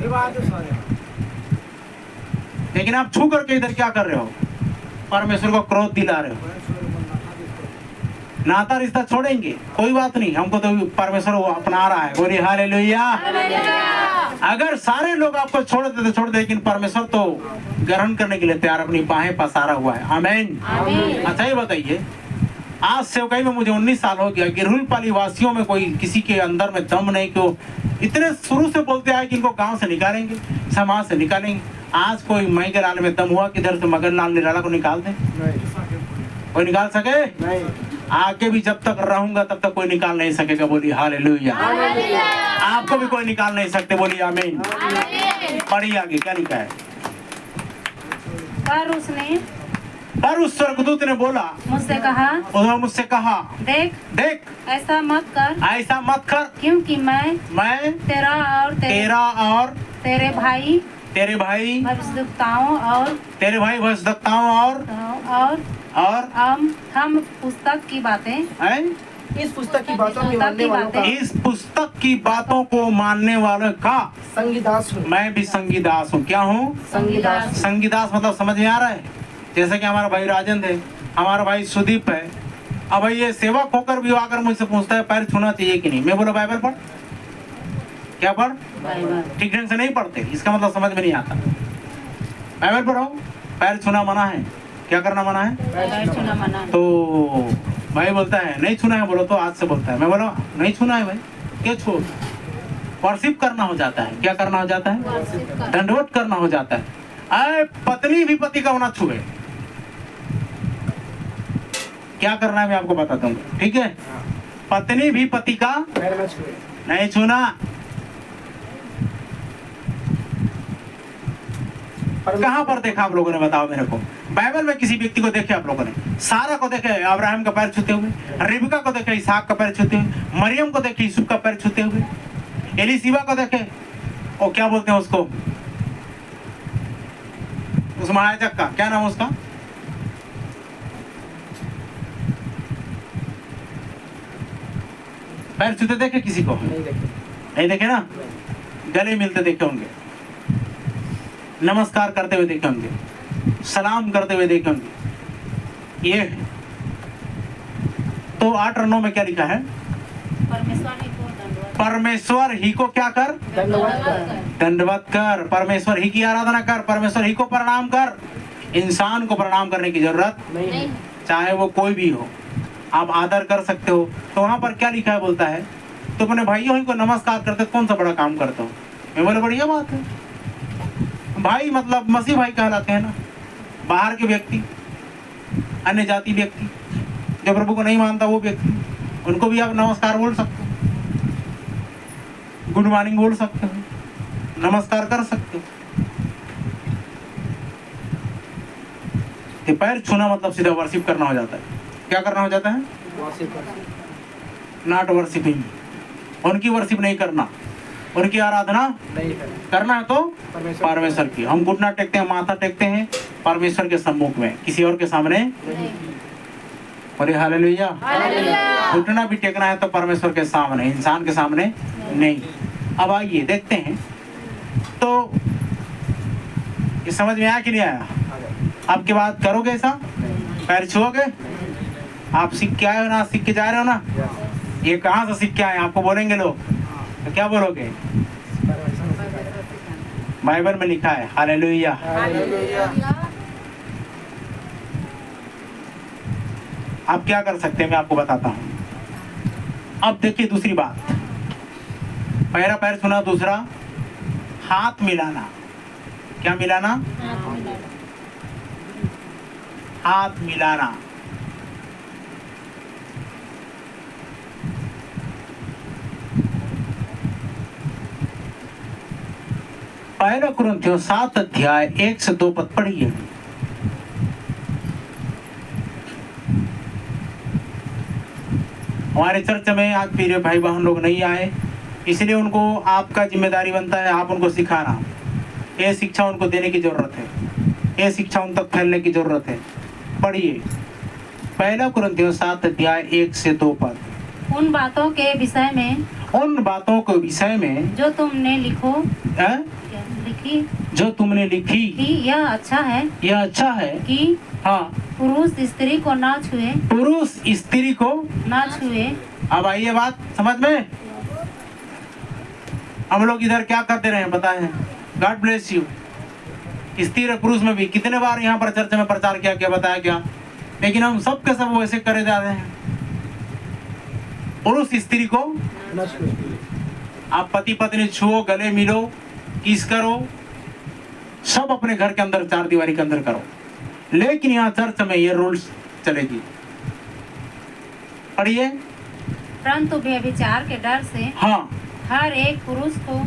लेकिन आप छू करके इधर क्या कर रहे हो? परमेश्वर को क्रोध दिला रहे हो। नाता रिश्ता छोड़ेंगे, कोई बात नहीं, हमको तो परमेश्वर वो अपना रहा है। बोलिए हालेलुया। अगर सारे लोग आपको छोड़ दे तो छोड़ दे, लेकिन परमेश्वर तो ग्रहण करने के लिए तैयार, अपनी बाहें पसारा हुआ है। आमीन। अच्छा ये बताइए, आज सेवकाई में मुझे 19 साल हो गया, गिरहुलपाली वासियों में कोई किसी के अंदर में दम नहीं, क्यों इतने शुरू से बोलते आए कि इनको गांव से निकालेंगे, समाज से निकालेंगे। आज कोई मई के लाल में दम हुआ किधर से मगर लाल निराला को निकाल दे? कोई निकाल सके? नहीं। आगे भी जब तक रहूंगा तब तक कोई निकाल नहीं सकेगा। बोलिए हालेलुया। आपको भी कोई निकाल नहीं सकते। बोलिए आमीन। पढ़िए आगे क्या लिखा है। पर उस स्वर्गदूत ने बोला, मुझसे कहा देख ऐसा मत कर, क्योंकि मैं तेरा और तेरे भाई भविष्यद्वक्ताओं और हम पुस्तक की बातें, इस पुस्तक की बातों में मानने वालों का, इस पुस्तक की बातों को मानने वालों का संगीदास हूँ। मैं भी संगीदास हूँ। क्या हूँ? संगीदास मतलब समझ में आ रहा है? जैसे कि हमारा भाई राजेंद्र है, हमारा भाई सुदीप है। अब भाई ये सेवक होकर भी आकर मुझसे पूछता है पैर छूना चाहिए कि नहीं। मैं बोला बाइबल पढ़। क्या पढ़? ठीक ढंग से नहीं पढ़ते, इसका मतलब समझ में नहीं आता। बाइबल पढ़ो, पैर छूना मना है। क्या करना मना है? पैर छूना मना है। तो भाई बोलता है नहीं छूना है, बोलो तो आज से बोलता है। मैं बोला नहीं छूना है भाई, क्या छू? वर्शिप करना हो जाता है। क्या करना हो जाता है? दंडवत करना हो जाता है। अरे पत्नी भी पति का होना छुए। क्या करना है मैं आपको बताता हूँ, ठीक है? पत्नी भी पति का नहीं छूना। कहां पर देखा आप लोगों ने? बताओ मेरे को। बाइबल में किसी व्यक्ति को देखे आप लोगों ने? सारा को देखे अब्राहम का पैर छूते हुए, रिबका को देखे इसहाक का पैर छूते हुए, मरियम को देखे यूसुफ का पैर छूते हुए, एलिशिबा को देखे, और क्या बोलते हैं उसको, उस महायाजक का क्या नाम उसका? पैर छूते देखे किसी को? नहीं देखे। नहीं देखे ना? गले मिलते देखे होंगे, नमस्कार करते हुए देखे होंगे, सलाम करते हुए देखे होंगे। ये तो 8 और 9 में क्या लिखा है? परमेश्वर ही को क्या कर? धन्यवाद कर। दंडवत कर। परमेश्वर ही की आराधना कर, परमेश्वर ही को प्रणाम कर। इंसान को प्रणाम करने की जरूरत नहीं। चाहे वो कोई भी हो, आप आदर कर सकते हो। तो वहां पर क्या लिखा है बोलता है, तो अपने भाइयों ही को नमस्कार करते, कौन सा बड़ा काम करते हो? मैं बोले बढ़िया बात है। भाई मतलब मसीह भाई कहलाते हैं ना। बाहर के व्यक्ति, अन्य जाति व्यक्ति, जो प्रभु को नहीं मानता वो व्यक्ति, उनको भी आप नमस्कार बोल सकते हो, गुड मॉर्निंग बोल सकते हो, नमस्कार कर सकते हो। पैर छूना मतलब सीधा वर्शिप करना हो जाता है। क्या करना हो जाता है? Not worshipping. उनकी वर्शिप नहीं करना, उनकी आराधना नहीं करना है तो परमेश्वर की। हम घुटना टेकते हैं, माथा टेकते हैं परमेश्वर के सम्मुख में, किसी और के सामने। अरे हालेलुया। घुटना भी टेकना है तो परमेश्वर के सामने, इंसान के सामने नहीं। अब आइए देखते हैं, तो ये समझ में आया कि नहीं आया? अब की बात करोगे ऐसा? पैर छुओगे? आप सीख के आए हो ना, सीख के जा रहे हो ना? ये कहाँ से सीख के आए आपको बोलेंगे लोग, तो क्या बोलोगे? बाइबल में लिखा है। हालेलुया। आप क्या कर सकते हैं मैं आपको बताता हूँ। अब देखिए दूसरी बात, पहला पैर छूना, दूसरा हाथ मिलाना। क्या मिलाना? हाथ मिलाना। पहला कुरिन्थियों 7 अध्याय 1 से 2 पद पढ़िए। हमारे चर्च में आज मेरे भाई बहन लोग नहीं आए, इसलिए उनको आपका जिम्मेदारी बनता है, आप उनको सिखाना। ये शिक्षा उनको देने की जरूरत है, ये शिक्षा उन तक फैलने की जरूरत है। पढ़िए पहला कुरिन्थियों 7 अध्याय 1 से 2 पद। उन बातों के विषय में, उन बातों के विषय में जो तुमने लिखी जो तुमने लिखी कि यह अच्छा है कि हाँ, पुरुष स्त्री को ना छुए, पुरुष स्त्री को ना छुए। अब आइए बात समझ में। हम लोग इधर क्या करते रहे पता है? God bless you. स्त्री और पुरुष में भी कितने बार यहाँ पर चर्च में प्रचार किया गया, बताया गया, लेकिन हम सब के सब वैसे करे जा रहे हैं। पुरुष स्त्री को, आप पति पत्नी छुओ, गले मिलो, किस करो, सब अपने घर के अंदर 4 दीवारी के अंदर करो, लेकिन यहाँ चर्च में ये रूल्स चलेगी। पढ़िए। परंतु व्यभिचार के डर से हाँ, हर एक पुरुष को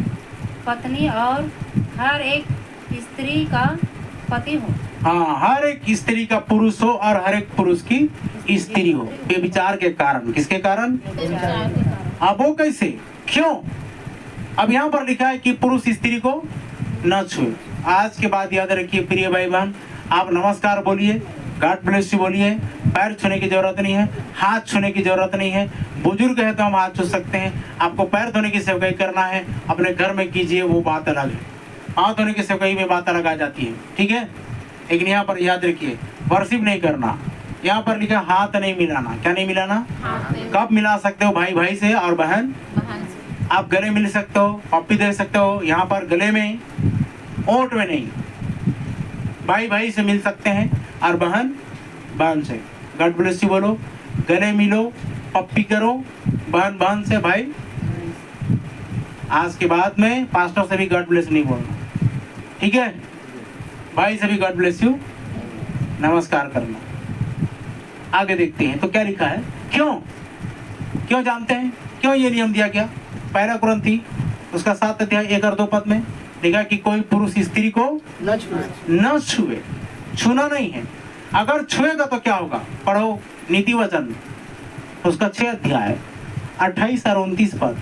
पत्नी और हर एक स्त्री का पति हो। हाँ, हर एक स्त्री का पुरुष हो और हर एक पुरुष की स्त्री हो। व्यभिचार के कारण, किसके कारण? अब वो कैसे, क्यों? अब यहाँ पर लिखा है कि पुरुष स्त्री को न छुए। आज के बाद याद रखिए प्रिय भाई बहन, आप नमस्कार बोलिए, गॉड ब्लेस यू बोलिए, पैर छूने की जरूरत नहीं है, हाथ छूने की जरूरत नहीं है। बुजुर्ग है तो हम हाथ छू सकते हैं, आपको पैर धोने की सेवकाई करना है अपने घर में कीजिए, वो बात अलग है। हाथ धोने की सेवकाई में बात अलग आ जाती है, ठीक है। लेकिन यहाँ पर याद रखिए वर्शिप नहीं करना। यहाँ पर लिखा हाथ नहीं मिलाना। क्या नहीं मिलाना? कब मिला सकते हो? भाई भाई से और बहन आप गले मिल सकते हो, पप्पी दे सकते हो। यहाँ पर गले में, ओंठ में नहीं, भाई भाई से मिल सकते हैं और बहन बहन से। गॉड ब्लेस यू बोलो, गले मिलो, पप्पी करो बहन बहन से, भाई। आज के बाद में पास्टर से भी गॉड ब्लेस नहीं बोलना, ठीक है। भाई से भी गॉड ब्लेस यू नमस्कार करना। आगे देखते हैं तो क्या लिखा है, क्यों जानते हैं क्यों ये नियम दिया गया? पहला कुरिन्थी उसका 7 अध्याय 1 और 2 पद में लिखा कि कोई पुरुष स्त्री को न छुए। छूना नहीं है। अगर छुएगा तो क्या होगा? पढ़ो नीति वचन उसका 6 अध्याय 28 और 29 पद।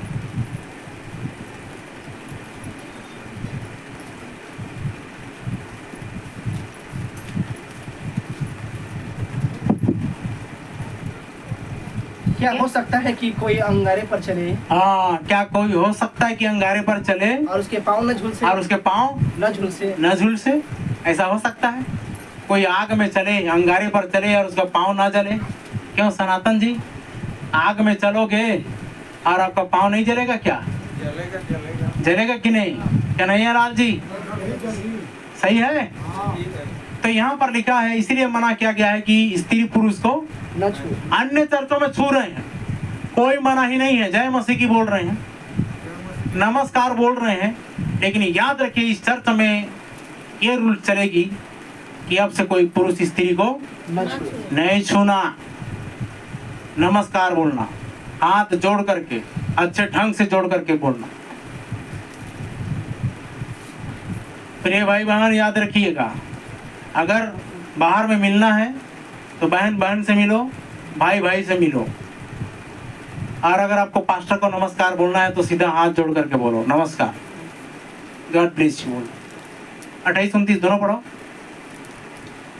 क्या हो सकता है कि कोई अंगारे पर चले हाँ, क्या कोई हो सकता है कि अंगारे पर चले और उसके पाँव न झुलसे और उसके पाँव न झुलसे? न झुलसे? ऐसा हो सकता है? कोई आग में चले, अंगारे पर चले और उसका पाँव ना जले? क्यों सनातन जी, आग में चलोगे और आपका पाँव नहीं जलेगा क्या? जलेगा कि नहीं? कन्हैया लाल जी सही है? तो यहाँ पर लिखा है, इसीलिए मना किया गया है कि स्त्री पुरुष को न छू। अन्य चर्चों में छू रहे हैं, कोई मना ही नहीं है, जय मसीह की बोल रहे हैं, नमस्कार बोल रहे हैं, लेकिन याद रखिए इस चर्च में ये रूल चलेगी कि अब से कोई पुरुष स्त्री को न छू। नहीं छूना, नमस्कार बोलना, हाथ जोड़ करके, अच्छे ढंग से जोड़ करके बोलना। प्रिय भाई बहन याद रखिएगा, अगर बाहर में मिलना है तो बहन बहन से मिलो, भाई भाई से मिलो, और अगर आपको पास्टर को नमस्कार बोलना है तो सीधा हाथ जोड़ करके बोलो नमस्कार, गॉड ब्लेस यू। 28-29 दोनों पढ़ो।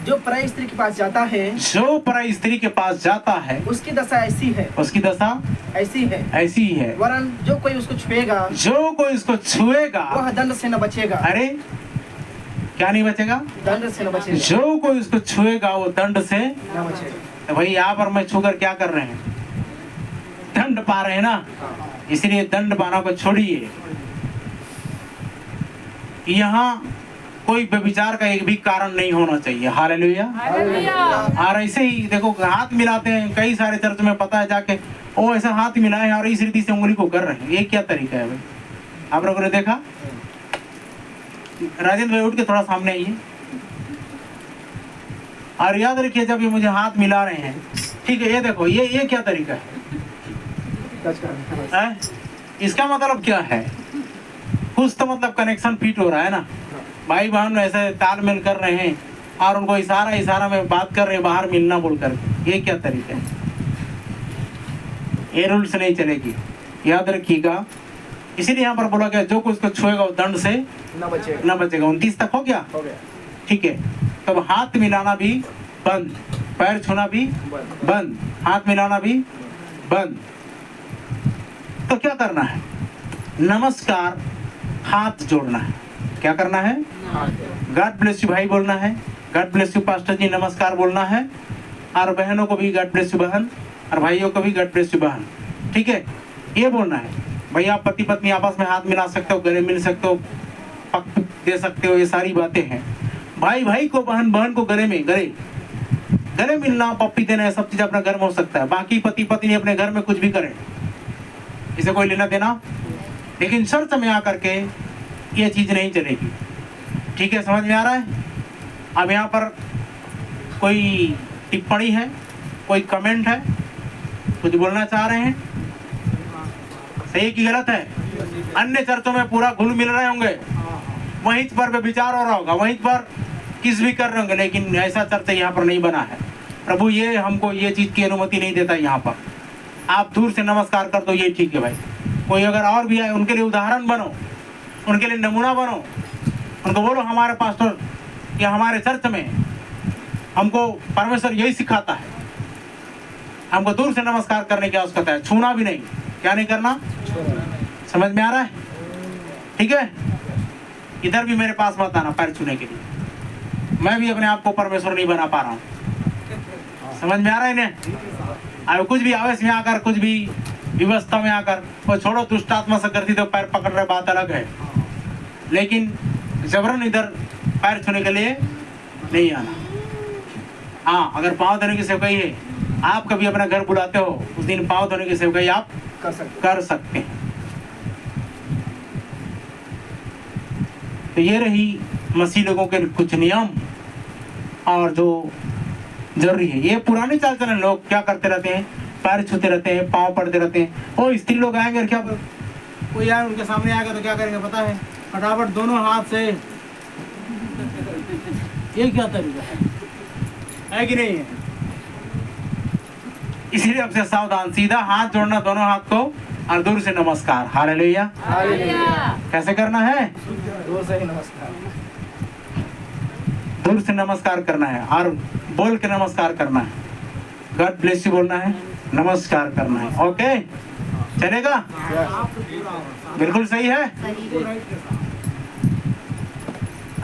जो पराई स्त्री के पास जाता है, जो पराई स्त्री के पास जाता है उसकी दशा ऐसी है, उसकी दशा ऐसी है, ऐसी ही है, वरन जो कोई उसको छुएगा जो कोई इसको छुएगा वह दंड से न बचेगा। अरे क्या नहीं बचेगा? दंड से न बचेगा। जो कोई इसको छुएगा वो दंड से। न बचेगा। तो भाई यहाँ पर मैं छूकर क्या कर रहे हैं? दंड पा रहे हैं ना, इसलिए दंड पाना को छोड़िए। यहाँ कोई व्यभिचार का एक भी कारण नहीं होना चाहिए। हालेलुया। और ऐसे ही देखो हाथ मिलाते हैं, कई सारे चर्च में पता है जाके वो ऐसा हाथ मिलाए और इस रीति से उंगली को कर रहे हैं, ये क्या तरीका है भाई? आप लोगों ने देखा? राजेंद्र भाई उठ के थोड़ा सामने आइए। और याद रखिए जब ये मुझे हाथ मिला रहे हैं, ठीक है, ये देखो ये क्या तरीका है? इसका मतलब क्या है? कुछ तो मतलब कनेक्शन फिट हो रहा है ना। भाई बहन ऐसे तालमेल कर रहे हैं और उनको इशारा में बात कर रहे हैं बाहर मिलना बोलकर, ये क्या तरीका है? ये रूल से नहीं चलेगी, याद रखिएगा। इसीलिए यहाँ पर बोला गया जो कुछ को छुएगा वो दंड से न बचेगा। 29 तक हो गया? हो गया। ठीक है, तब हाथ मिलाना भी बंद, पैर छूना भी बंद, हाथ मिलाना भी बंद। तो क्या करना है? नमस्कार, हाथ जोड़ना है। क्या करना है? गॉड ब्लेस यू भाई बोलना है, गॉड ब्लेस यू पास्टर जी नमस्कार बोलना है, और बहनों को भी गॉड ब्लेस यू बहन, और भाइयों को भी गॉड ब्लेस यू बहन। ठीक है, ये बोलना है। भाई आप पति पत्नी आपस में हाथ मिला सकते हो, गले मिल सकते हो, पक दे सकते हो, ये सारी बातें हैं। भाई भाई को, बहन बहन को गले मिलना, पप्पी देना, ये सब चीज अपने घर में हो सकता है। बाकी पति पत्नी अपने घर में कुछ भी करें, इसे कोई लेना देना, लेकिन शर्त में आकर के ये चीज नहीं चलेगी। ठीक है, समझ में आ रहा है? अब यहाँ पर कोई टिप्पणी है, कोई कमेंट है, कुछ बोलना चाह रहे हैं? सही कि गलत है? अन्य चर्चों में पूरा घुल मिल रहे होंगे, वहीं पर विचार हो रहा होगा, वहीं पर किस भी कर रहे होंगे, लेकिन ऐसा चर्चा यहाँ पर नहीं बना है। प्रभु ये हमको ये चीज की अनुमति नहीं देता। यहाँ पर आप दूर से नमस्कार कर दो, ये ठीक है भाई। कोई अगर और भी आए उनके लिए उदाहरण बनो, उनके लिए नमूना बनो, उनको बोलो हमारे पास्टर या हमारे चर्च में हमको परमेश्वर यही सिखाता है, हमको दूर से नमस्कार करने की आवश्यकता है, छूना भी नहीं। क्या नहीं करना? समझ में आ रहा है? ठीक है, इधर भी मेरे पास मत आना पैर छूने के लिए, मैं भी अपने आप को परमेश्वर नहीं बना पा रहा हूँ। समझ में आ रहा है इन्हें? अब कुछ भी आवेश में आकर, कुछ भी व्यवस्था में आकर, वो छोड़ो दुष्ट आत्मा से करती तो पैर पकड़ रहे, बात अलग है, लेकिन जबरन इधर पैर छूने के लिए नहीं आना। हाँ, अगर पाँव धोने की सेवकाई है, आप कभी अपना घर बुलाते हो, उस दिन पाँव धोने की सेवकाई आप कर सकते हैं। तो ये रही मसीह लोगों के कुछ नियम और जो जरूरी है। ये पुराने चाल चलन लोग क्या करते रहते हैं? पैर छूते रहते हैं, पाँव पड़ते रहते हैं। और स्त्री लोग आएंगे क्या, कोई यार उनके सामने आएगा तो क्या करेंगे पता है? फटाफट दोनों हाथ से, ये क्या तरीका है कि नहीं है? इसीलिए आपसे सावधान, सीधा हाथ जोड़ना दोनों हाथ को और दूर से नमस्कार। हालेलुया। कैसे करना है? दूर से ही नमस्कार, दूर से नमस्कार करना है और बोल के नमस्कार करना है। गॉड ब्लेस यू बोलना है, नमस्कार करना है। ओके, चलेगा? बिल्कुल सही है।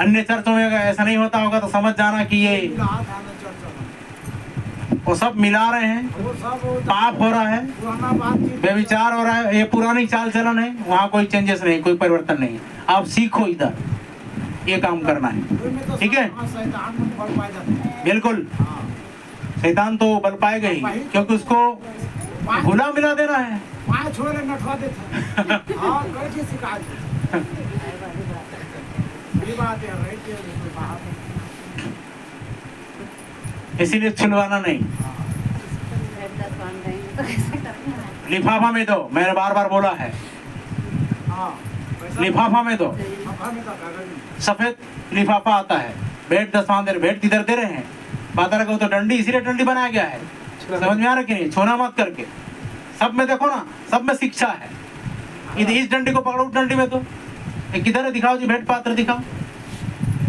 अन्य चर्चों में अगर ऐसा नहीं होता होगा तो समझ जाना कि ये वो सब मिला रहे हैं, पाप हो रहा है, व्यभिचार हो रहा है, ये पुरानी चाल चलन है। वहाँ कोई चेंजेस नहीं, कोई परिवर्तन नहीं। आप सीखो, इधर ये काम करना है, ठीक है? बिल्कुल, शैतान तो बल पाएगा ही, क्योंकि उसको घुला मिला देना है। इसीलिए छुलवाना नहीं, लिफाफा में दो। मैंने बार बार बोला है, लिफाफा में दो। सफेद लिफाफा आता है, भेंट दसवां दे, भेंट किधर दे रहे हैं? बाता रखो तो डंडी, इसीलिए डंडी बनाया गया है। समझ में आ रहा कि नहीं? छूना मत करके। सब में देखो ना, सब में शिक्षा है। इस डंडी को पकड़ो, उस डंडी में तो किधर है? दिखाओ जी, भेंट पात्र दिखाओ।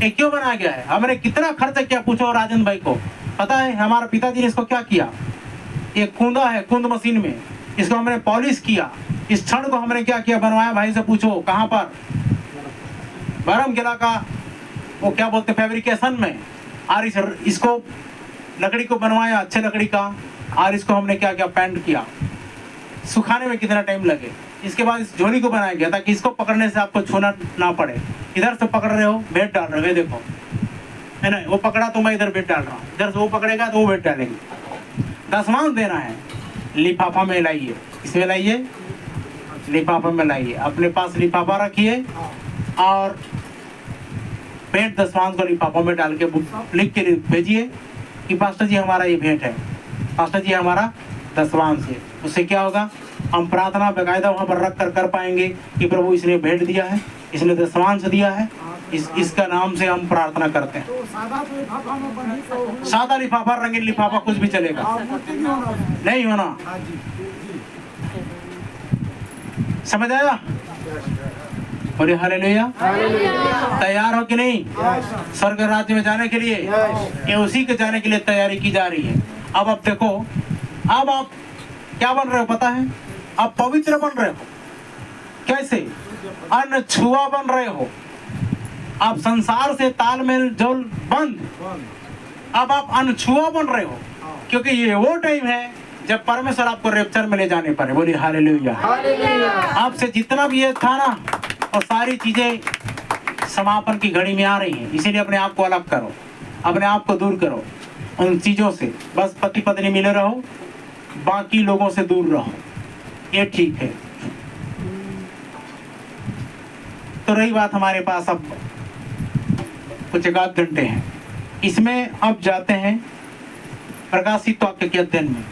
ये क्यों बनाया गया है? हमने कितना खर्च किया, पूछो राजन भाई को पता है। हमारा पिताजी ने इसको क्या किया? ये कूंदा है, कूंद मशीन में इसको हमने पॉलिश किया। इस क्षण को हमने क्या किया, बनवाया। भाई से पूछो कहाँ पर? बरम किला का वो क्या बोलते, फैब्रिकेशन में। और इसको लकड़ी को बनवाया, अच्छे लकड़ी का। और इसको हमने क्या किया, पेंट किया। सुखाने में कितना टाइम लगे। इसके बाद इस झोली को बनाया गया ताकि इसको पकड़ने से आपको छूना ना पड़े। इधर से पकड़ रहे हो, भेंट डाल रहे हो, देखो है ना? वो पकड़ा तो मैं इधर भेंट डाल रहा हूँ, इधर से वो पकड़ेगा तो वो भेंट डालेंगे। दसवां देना है, लिफाफा में लाइए। इसमें लाइए, लिफाफा में लाइए। अपने पास लिफाफा रखिए और भेंट दसवां को लिफाफा में डाल के लिख के भेजिए कि पास्टर जी हमारा ये भेंट है, पास्टर जी हमारा दसवां से। उससे क्या होगा, हम प्रार्थना बेकायदा वहाँ पर रख कर पाएंगे कि प्रभु इसने भेंट दिया है, इसने दसवां से दिया है, इसका नाम से हम प्रार्थना करते हैं। सादा लिफाफा, रंगीन लिफाफा, कुछ भी चलेगा, नहीं होना। समझ आया? बोले हालेलुया। तैयार हो कि नहीं स्वर्ग राज्य में जाने के लिए? ये उसी के जाने के लिए तैयारी की जा रही है। अब देखो, अब आप क्या बन रहे हो पता है? आप पवित्र बन रहे हो। कैसे? अनछुआ बन रहे हो। आप संसार से तालमेल जोल बंद। अब आप अनछुआ बन रहे हो, क्योंकि ये वो टाइम है जब परमेश्वर आपको रैप्चर में ले जाने पर है। बोलिए हालेलुया। आपसे जितना भी ये था ना, और सारी चीजें समापन की घड़ी में आ रही हैं। इसीलिए अपने आप को अलग करो, अपने आप को दूर करो उन चीजों से। बस पति पत्नी मिले रहो, बाकी लोगों से दूर रहो, ये ठीक है। तो रही बात, हमारे पास अब कुछ एक आध घंटे हैं। इसमें अब जाते हैं प्रकाशित वाक्य के अध्ययन में।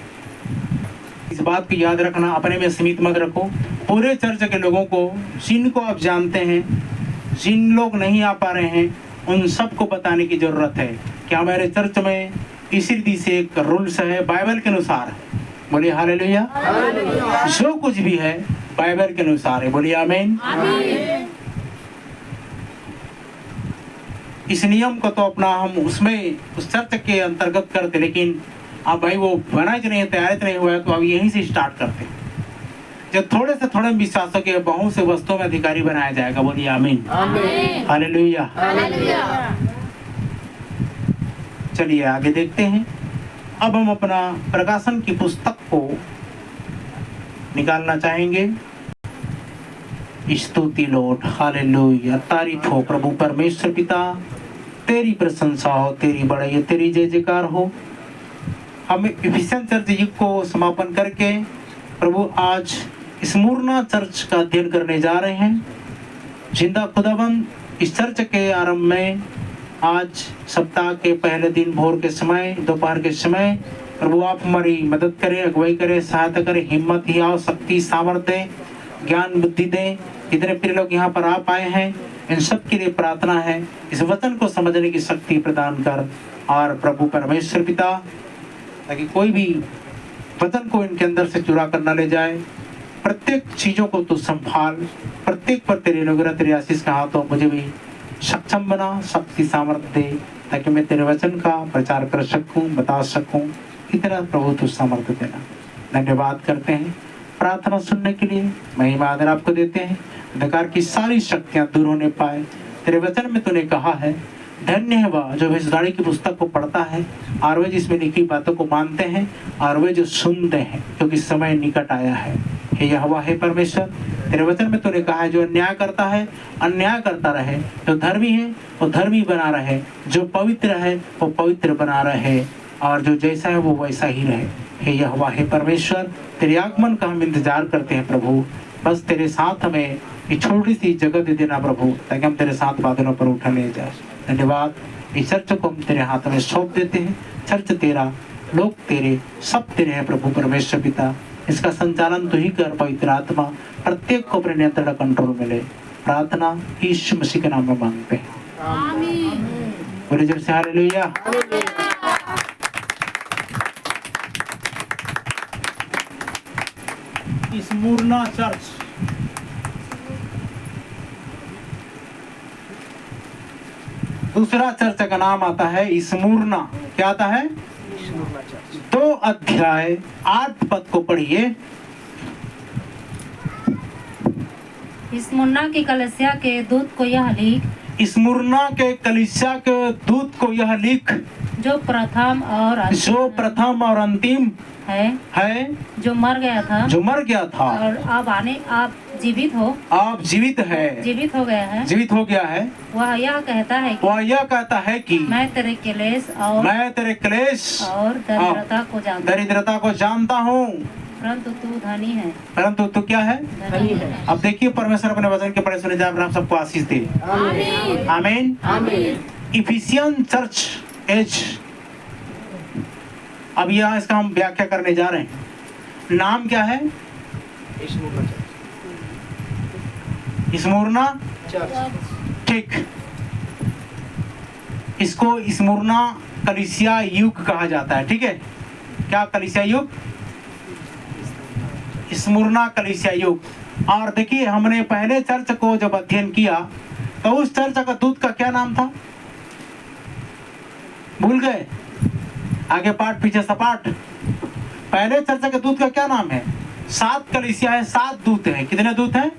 इस बात को याद रखना, अपने में सीमित मत रखो। पूरे चर्च के लोगों को, जिनको आप जानते हैं, जिन लोग नहीं आ पा रहे हैं, उन सबको बताने की जरूरत है कि हमारे चर्च में इसी रीति से एक रूल्स है, बाइबल के अनुसार। बोलिए हालेलुया। जो कुछ भी है बाइबल के अनुसार है। बोलिए आमीन। इस नियम को तो अपना हम उसमें उस चर्च के अंतर्गत करते, लेकिन अब भाई वो बना ही नहीं, तैयारी नहीं हुआ है, तो अब यहीं से स्टार्ट करते। जब थोड़े से थोड़े विश्वासों के बहुत से वस्तुओं में अधिकारी बनाया जाएगा। बोलिए आमीन। हालेलुया। चलिए आगे देखते हैं। अब हम अपना प्रकाशन की पुस्तक को निकालना चाहेंगे। स्तुति लौट, हालेलुया, तारीफ हो प्रभु परमेश्वर पिता, तेरी प्रशंसा हो, तेरी बड़ाई, तेरी जय जयकार हो। हम इफिसियन चर्च युग को समापन करके प्रभु आज स्मुरना चर्च का अध्ययन करने जा रहे हैं। जिंदा खुदाबंद, इस चर्च के आरंभ में आज सप्ताह के पहले दिन भोर के समय, दोपहर के समय, प्रभु आप हमारी मदद करें, अगुवाई करें, सहायता करें, हिम्मत हियाव, शक्ति, सामर्थ्य, ज्ञान, बुद्धि दें। इतने प्रिय लोग यहाँ पर आप आए हैं, इन सब के लिए प्रार्थना है, इस वचन को समझने की शक्ति प्रदान कर। और प्रभु परमेश्वर पिता, ताकि कोई भी वचन को इनके अंदर से चुरा कर न ले जाए। प्रत्येक चीजों को तू संभाल, प्रत्येक पर तेरे अनुग्रह, तेरे आशीष का हाथों मुझे भी सक्षम बना, शक्ति सामर्थ्य दे, ताकि मैं तेरे वचन का प्रचार कर सकूं, बता सकूं। इतना प्रभु तू सामर्थ्य देना। धन्यवाद करते हैं प्रार्थना सुनने के लिए। महिमा आदर आपको देते हैं। अंधकार की सारी शक्तियां दूर होने पाए। तेरे वचन में तूने कहा है, धन्य है वह जो भविष्यवाणी की पुस्तक को पढ़ता है और वे जिसमें लिखी बातों को मानते हैं और वे जो सुनते हैं, क्योंकि समय निकट आया है। हे यहोवा, हे परमेश्वर, तेरे वचन में तूने कहा है, जो अन्याय करता है अन्याय करता रहे, जो धर्मी है वो धर्मी बना रहे, जो पवित्र है वो पवित्र बना रहे, और जो जैसा है वो वैसा ही रहे। हे यहोवा, हे परमेश्वर, तेरे आगमन का हम इंतजार करते हैं प्रभु। बस तेरे साथ हमें ये छोटी सी जगह दे देना प्रभु, ताकि हम तेरे साथ बादलों पर उठा ले जाए। धन्यवाद। इस चर्च को हम तेरे हाथ में सौंप देते हैं। चर्च तेरा, लोग तेरे, सब तेरे हैं प्रभु परमेश्वर पिता। इसका संचालन तू ही कर पवित्र आत्मा, प्रत्येक को अपने नियंत्रण कंट्रोल में ले। प्रार्थना यीशु मसीह के नाम में मांगते हैं, आमीन। बोले जब से हालेलुया। स्मुरना चर्च, दूसरा चर्च का नाम आता है स्मुरना। क्या आता है? 2 अध्याय 8 पद को पढ़िए। स्मुरना की कलीसिया के दूत को यह लिख, स्मुरना के कलीसिया के दूत को यह लिख, जो प्रथम और अंतिम है, जो मर गया था और आप जीवित हो गया है। वह यह कहता है कि मैं तेरे क्लेश और दरिद्रता को जानता हूँ, परंतु तू धनी है। परंतु तू क्या है? धनी है। अब देखिए, परमेश्वर अपने वचन के पढ़े सुने जाए, आप सबको आशीष दे। आमीन। इफिसियन चर्च एज, अब यहाँ इसका हम व्याख्या करने जा रहे हैं। नाम क्या है? स्मुरना, ठीक। इसको स्मुरना कलीसिया युग कहा जाता है, ठीक है। क्या कलीसिया युग? स्मुरना कलीसिया युग। और देखिए, हमने पहले चर्च को जब अध्ययन किया तो उस चर्च का दूत का क्या नाम था? भूल गए? आगे पाठ पीछे सपाट। पहले चर्च के दूत का क्या नाम है? 7 कलीसिया है, 7 दूत हैं। कितने दूत हैं?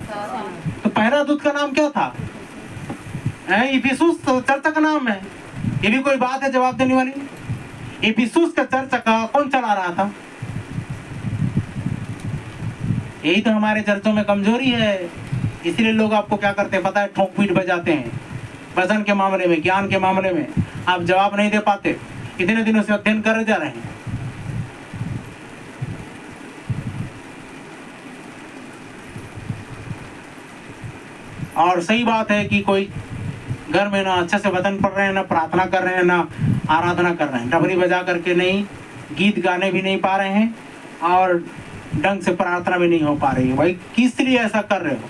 तो पहला दूत का नाम क्या था? इफिसुस चर्च का नाम है। ये भी कोई बात है जवाब देने वाली? इफिसुस का चर्च का कौन चला रहा था? यही तो हमारे चर्चों में कमजोरी है। इसलिए लोग आपको क्या करते हैं पता है? ठोक पीट बजाते हैं। वचन के मामले में, ज्ञान के मामले में आप जवाब नहीं दे पाते। इतने दिनों से अध्ययन कर जा रहे हैं। और सही बात है कि कोई घर में ना अच्छे से वचन पढ़ रहे हैं, ना प्रार्थना कर रहे हैं, ना आराधना कर रहे हैं, डबरी बजा करके नहीं, गीत गाने भी नहीं पा रहे हैं और ढंग से प्रार्थना भी नहीं हो पा रही है। भाई किस लिए ऐसा कर रहे हो?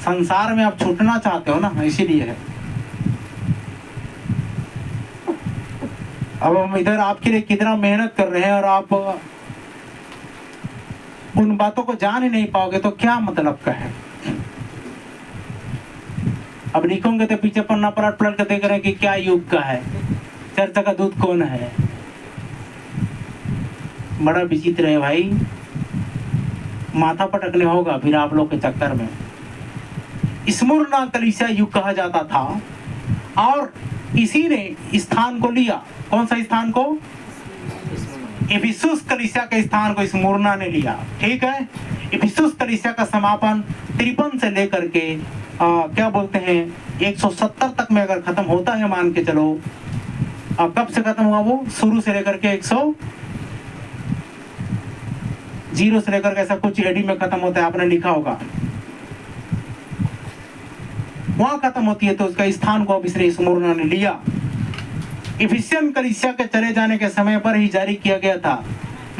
संसार में आप छूटना चाहते हो ना, इसीलिए है। अब हम इधर आपके लिए कितना मेहनत कर रहे हैं और आप उन बातों को जान ही नहीं पाओगे तो क्या मतलब का है? अब लिखोगे तो पीछे पन्ना पलट पलट कर देख रहे हैं कि क्या युग का है, चर्च का दूत कौन है। बड़ा विचित्र है भाई, माथा पटकने होगा फिर आप लोग के चक्कर में। स्मुरना कलीसिया युग कहा जाता था और इसी ने स्थान को लिया। कौन सा स्थान को? इफिसुस कलीसिया के स्थान को स्मुरना ने लिया, ठीक है। इफिसुस कलीसिया का समापन 53 से लेकर के क्या बोलते हैं 170 तक में अगर खत्म होता है, मान के चलो। कब से खत्म हुआ वो? शुरू से लेकर के 0 से लेकर के ऐसा कुछ एडी में खत्म होता है, आपने लिखा होगा। वहां खत्म होती है तो उसका स्थान को अब इसने स्मुरना ने लिया। इफिसियन कलीसिया के चले जाने के समय पर ही जारी किया गया था,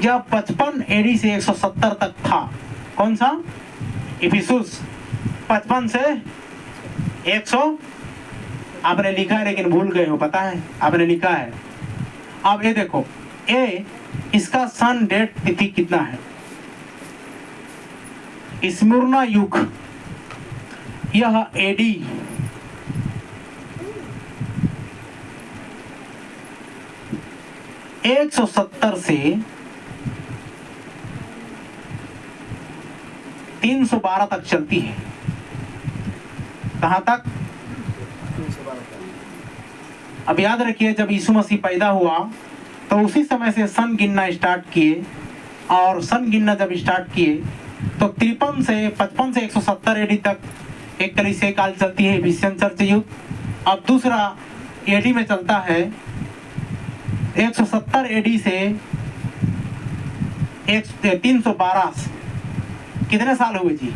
जब 55 एडी से 170 तक था। कौन सा? इफिसुस। 55 से 100 आपने लिखा है लेकिन भूल गए हो, पता है? आपने लिखा है। अब ये देखो, ए इसका सन डेट तिथि कितना है? स्मुरना युग, यह एडी 170 से 312 तक चलती है। कहां तक? 312 अब याद रखिए, जब यीशु मसीह पैदा हुआ तो उसी समय से सन गिनना स्टार्ट किए, और सन गिनना जब स्टार्ट किए तो 53 से 55 से 170 एडी तक एक कलीसिया काल चलती है, एफिसियन चर्च युग। अब दूसरा एडी में चलता है 170 एडी से 312। कितने साल हुए जी?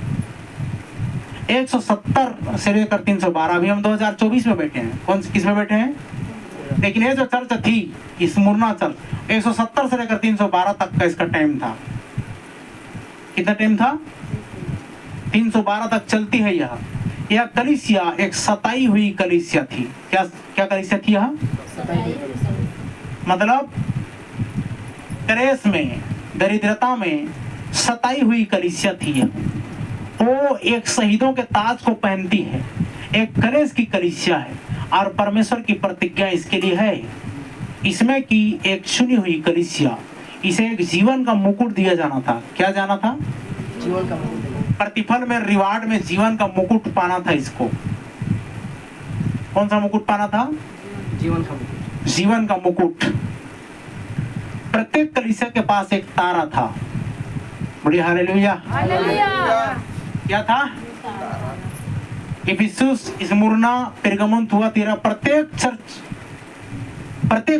170 से लेकर 312। अभी हम 2024 में बैठे हैं। कौन किस में बैठे हैं? लेकिन ये जो चर्च थी स्मुरना चर्च, 170 से लेकर 312 तक का इसका टाइम था। कितना टाइम था? 312 तक चलती है यह कलीसिया एक सताई हुई कलीसिया थी। क्या क्या कलीसिया थी? यह मतलब क्लेश में, दरिद्रता में सताई हुई कलीसिया थी यह। वो एक शहीदों के ताज को पहनती है, एक क्लेश की कलीसिया है, और परमेश्वर की प्रतिज्ञा इसके लिए है इसमें कि एक चुनी हुई कलीसिया, इसे एक जीवन का मुकुट दिया जाना था। क्या जाना था? जीवन का मुकुट। प्रतिफल में, रिवार्ड में जीवन का मुकुट पाना था इसको। कौन सा मुकुट पाना था? जीवन का मुकुट। जीवन का मुकुट। प्रत्येक कलीसिया के पास एक तारा था। बड़ी हालेलुया। क्या था? इफिसुस, स्मुरना, पेरगमुन, थुआतीरा, प्रत्येक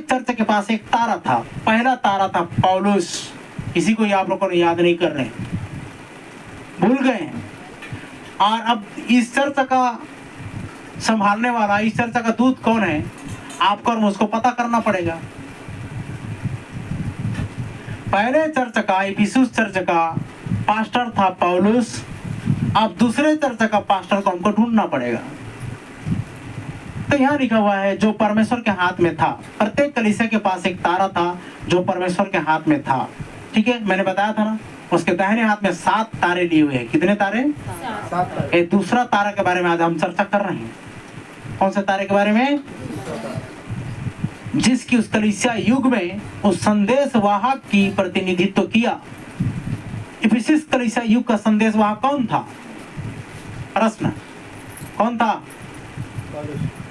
चर्च के पास एक तारा था। पहला तारा था पौलुस। किसी को आप लोगों ने याद नहीं कर रहे, भूल गए हैं। और अब इस चर्च का संभालने वाला, इस चर्च का दूत कौन है? आपको और मुझको पता करना पड़ेगा। पहले चर्च का, इफिसुस चर्च का पास्टर था पौलुस। अब दूसरे चर्च का पास्टर को हमको ढूंढना पड़ेगा। तो यहाँ लिखा हुआ है जो परमेश्वर के हाथ में था। प्रत्येक कलीसिया के पास एक तारा था जो परमेश्वर के हाथ में था। ठीक है, मैंने बताया था ना, उसके दाहिने हाथ में 7 तारे लिए हुए हैं। कितने तारे? 7। एक दूसरा तारा के बारे में आज हम चर्चा कर रहे हैं। कौन से तारे के बारे में? जिसकी उस कलीसिया युग में उस संदेश वाहक की प्रतिनिधित्व किया। इफिसुस कलीसिया युग का संदेश वाहक कौन था? प्रश्न, कौन था?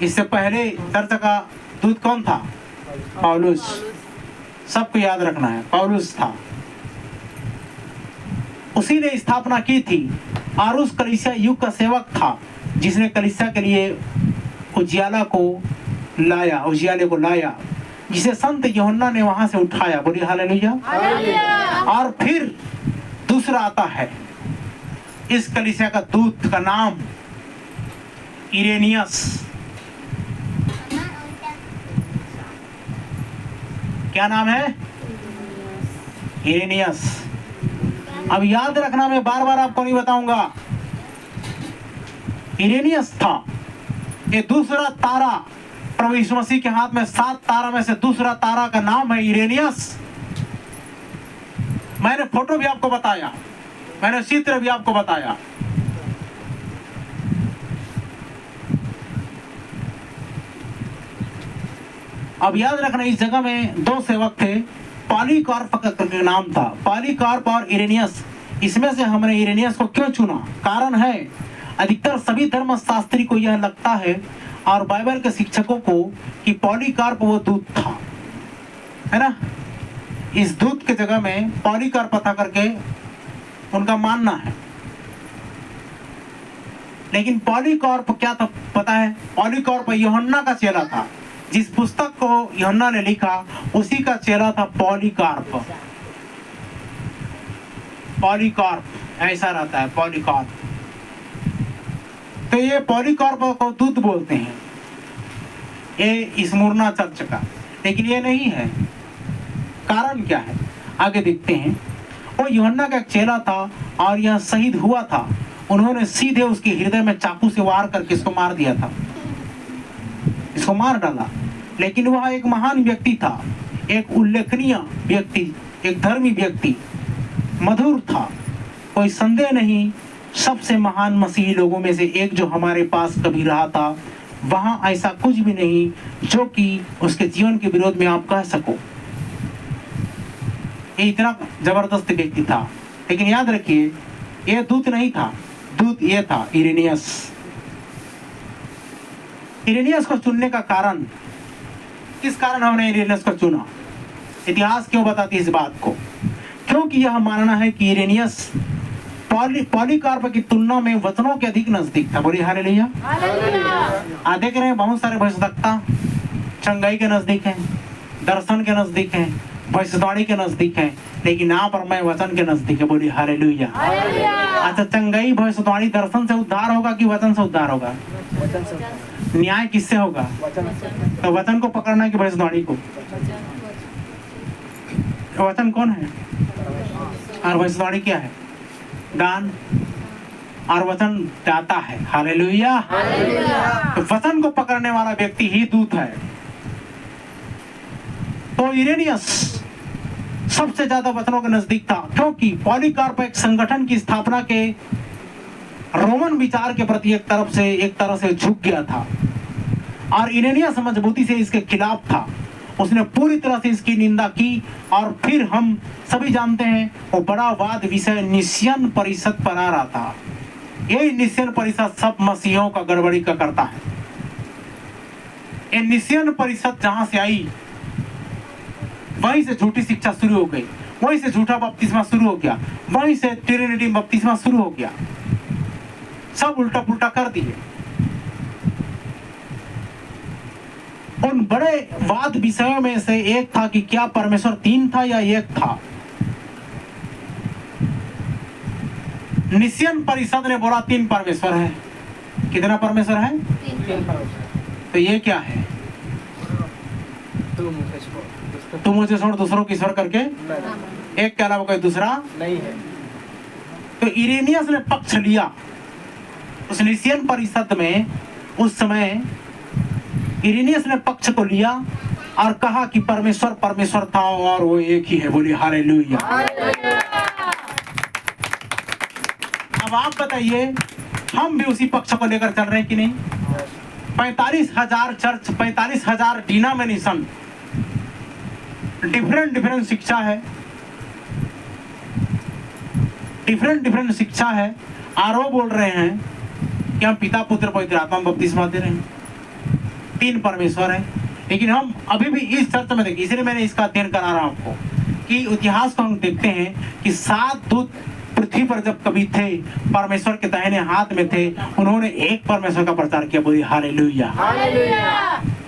इससे पहले चर्च का दूत कौन था? पौलुस। सबको याद रखना है, पौलुस था। उसी ने स्थापना की थी और उस कलीसिया युग का सेवक था जिसने कलीसिया के लिए उजियाले को लाया, जिसे संत यूहन्ना ने वहां से उठाया। बोलिए हालेलुया। और फिर दूसरा आता है, इस कलीसिया का दूत का नाम इरेनियस। क्या नाम है? इरेनियस। अब याद रखना, मैं बार बार आपको नहीं बताऊंगा। इरेनियस था। ये दूसरा तारा प्रभु यीशु मसीह के हाथ में 7 तारा में से दूसरा तारा का नाम है इरेनियस। मैंने फोटो भी आपको बताया, मैंने चित्र भी आपको बताया। अब याद रखना, इस जगह में 2 सेवक थे। पॉलीकार्प का नाम था, पॉलीकार्प और इरेनियस। इसमें से हमने इरेनियस को क्यों चुना? कारण है, अधिकतर सभी धर्मशास्त्री को यह लगता है और बाइबल के शिक्षकों को कि पॉलीकार्प वो दूत था, है ना। इस दूत के जगह में पॉलीकार्प था करके उनका मानना है। लेकिन पॉलीकार्प क्या था पता है? पॉलीकार्प यूहन्ना का चेला था। जिस पुस्तक को यूहन्ना ने लिखा उसी का चेला था पॉलीकार्प। पॉलीकार्प ऐसा रहता है, पॉलीकार्प। तो ये पॉलीकार्प को दूत बोलते हैं, ये स्मुरना चर्च का। लेकिन ये नहीं है। कारण क्या है? आगे देखते हैं। वो यूहन्ना का एक चेला था और यह शहीद हुआ था। उन्होंने सीधे उसके हृदय में चाकू से वार करके इसको मार दिया था, इसको मार डाला। लेकिन वह एक महान व्यक्ति था, एक उल्लेखनीय व्यक्ति, एक धर्मी व्यक्ति, मधुर था, कोई संदेह नहीं। सबसे महान मसीही लोगों में से एक जो हमारे पास कभी रहा था। वहां ऐसा कुछ भी नहीं जो कि उसके जीवन के विरोध में आप कह सको। ये इतना जबरदस्त व्यक्ति था। लेकिन याद रखिए, ये दूत नहीं था, दूत ये था इरेनियस। इरेनियस को चुनने का कारण, किस कारण हमने इरेनियस को चुना? इतिहास क्यों बताती है इस बात को? क्योंकि यह मानना है कि इरेनियस पॉलीकार्प की तुलना में वचनों के अधिक नजदीक था। बोलिए हालेलुया। आप देख रहे हैं बहुत सारे भविष्यवक्ता चंगाई के नजदीक हैं, दर्शन के नजदीक हैं, भविष्यवाणी के नजदीक हैं, लेकिन यहाँ पर मैं वचन के नजदीक है। बोलिए हालेलुया। अच्छा, चंगाई भविष्यवाणी दर्शन से उद्धार होगा कि वचन से उद्धार होगा? न्याय किससे होगा? तो वचन को पकड़ना है कि भविष्यवाणी को? वचन कौन है और भविष्यवाणी क्या है? दान। और वचन दाता है। हालेलुया। तो वचन को पकड़ने वाला व्यक्ति ही दूत है। तो इरेनियस सबसे ज्यादा वचनों के नजदीक था, क्योंकि पॉलीकार्प एक संगठन की स्थापना के रोमन विचार के प्रति एक तरह से झुक गया था और इरेनियस मजबूती से इसके खिलाफ था। उसने पूरी तरह से इसकी निंदा की और फिर हम सभी जानते हैं वो बड़ा वाद विषय निस्सियन परिषद पर आ रहा था। यही निस्सियन परिषद सब मसीहों का गड़बड़ी का करता है। ये निस्सियन परिषद जहां से आई वहीं से झूठी शिक्षा शुरू हो गई, वहीं से झूठा बपतिस्मा शुरू हो गया, वहीं से ट्रिनिटी बपतिस्मा शुरू हो गया। सब उल्टा पुल्टा कर दिए। उन बड़े वाद विषयों में से एक था कि क्या परमेश्वर तीन था या एक था। निस्सियन परिषद ने बोला तीन परमेश्वर है। कितना परमेश्वर है? तो ये क्या है? तुम मुझे छोड़ दूसरों की ईश्वर करके एक के अलावा कोई दूसरा नहीं है। तो इरेनियस ने पक्ष लिया उस निस्सियन परिषद में। उस समय इरेनियस ने पक्ष को लिया और कहा कि परमेश्वर परमेश्वर था और वो एक ही है। बोलिए हालेलुया। अब आप बताइए, हम भी उसी पक्ष को लेकर चल रहे हैं कि नहीं? 45,000 चर्च, 45,000 डिनोमिनेशन, डिफरेंट शिक्षा है, डिफरेंट शिक्षा है। और वो बोल रहे हैं कि हम पिता पुत्र पवित्र आत्मा बपतिस्मा दे रहे हैं, तीन परमेश्वर है। लेकिन हम अभी भी इस चर्च में देखिए, इसलिए मैंने इसका अध्ययन करा रहा हूं आपको कि इतिहास को हम देखते हैं कि 7 दूत पृथ्वी पर जब कभी थे, परमेश्वर के दाहिने हाथ में थे, उन्होंने एक परमेश्वर का प्रचार किया। बोलिए हालेलुया।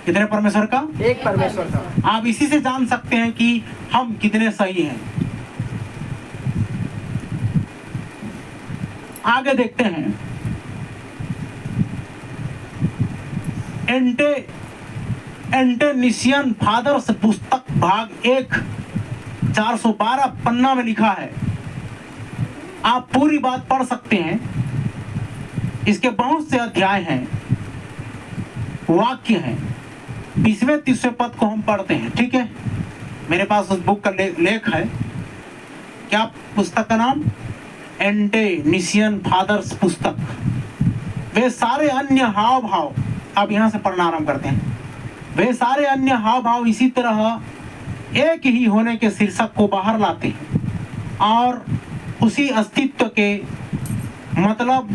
कितने परमेश्वर का? एक परमेश्वर का। आप इसी से जान सकते हैं कि हम कितने सही हैं। आगे देखते हैं। एंटे निस्सियन फादर्स पुस्तक भाग 1 412 पन्ना में लिखा है। आप पूरी बात पढ़ सकते हैं। इसके बहुत से अध्याय हैं, वाक्य हैं। 20वें 30वें पद को हम पढ़ते हैं। ठीक है, मेरे पास उस बुक का लेख है। क्या पुस्तक का नाम? एंटे निस्सियन फादर्स पुस्तक। वे सारे अन्य हाव भाव, अब यहां से पढ़ना आरंभ करते हैं। वे सारे अन्य हाव भाव इसी तरह एक ही होने के शीर्षक को बाहर लाते हैं और उसी अस्तित्व के मतलब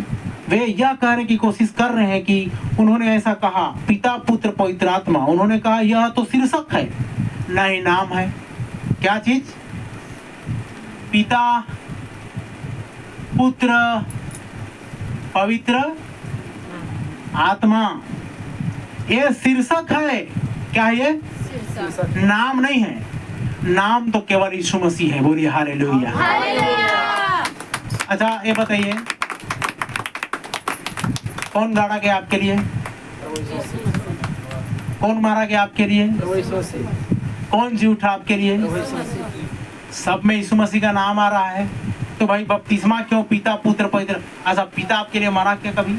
वे यह कहने की कोशिश कर रहे हैं कि उन्होंने ऐसा कहा, पिता पुत्र पवित्र आत्मा। उन्होंने कहा यह तो शीर्षक है, नहीं नाम है। क्या चीज? पिता पुत्र पवित्र आत्मा, ये शीर्षक है। क्या है ये? नाम नहीं है। नाम तो केवल यीशु मसीह है। बोलिए हालेलुया। अच्छा, ये बताइए, कौन गाड़ा गया आपके लिए? कौन मारा गया आपके लिए? कौन जी उठा आपके लिए? सब में यीशु मसीह का नाम आ रहा है। तो भाई बपतिस्मा क्यों? पिता पुत्र पवित्र। अच्छा, पिता आपके लिए मारा क्या कभी?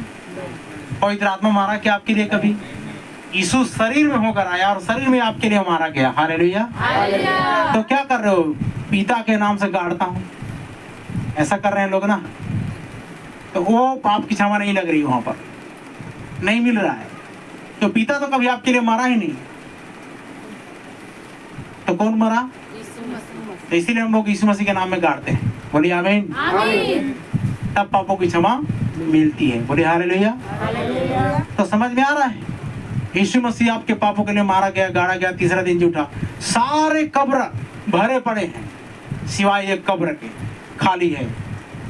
पवित्र आत्मा मारा क्या आपके लिए कभी? यीशु शरीर में होकर आया और शरीर में आपके लिए मारा गया। हालेलुया। तो क्या कर रहे हो? पिता के नाम से गाड़ता हूं, ऐसा कर रहे हैं लोग ना। तो वो पाप की क्षमा नहीं लग रही, वहां पर नहीं मिल रहा है। तो पिता तो कभी आपके लिए मारा ही नहीं, तो कौन मरा? तो इसीलिए हम लोग यीशु मसीह के नाम में गाड़ते हैं। बोलिए आमीन। तब पापों की क्षमा मिलती है। बोले हालेलुया। तो समझ में आ रहा है, यीशु मसीह आपके पापों के लिए मारा गया, गाड़ा गया, तीसरा दिन जी उठा। सारे कब्र भरे पड़े हैं सिवाय एक कब्र के खाली है,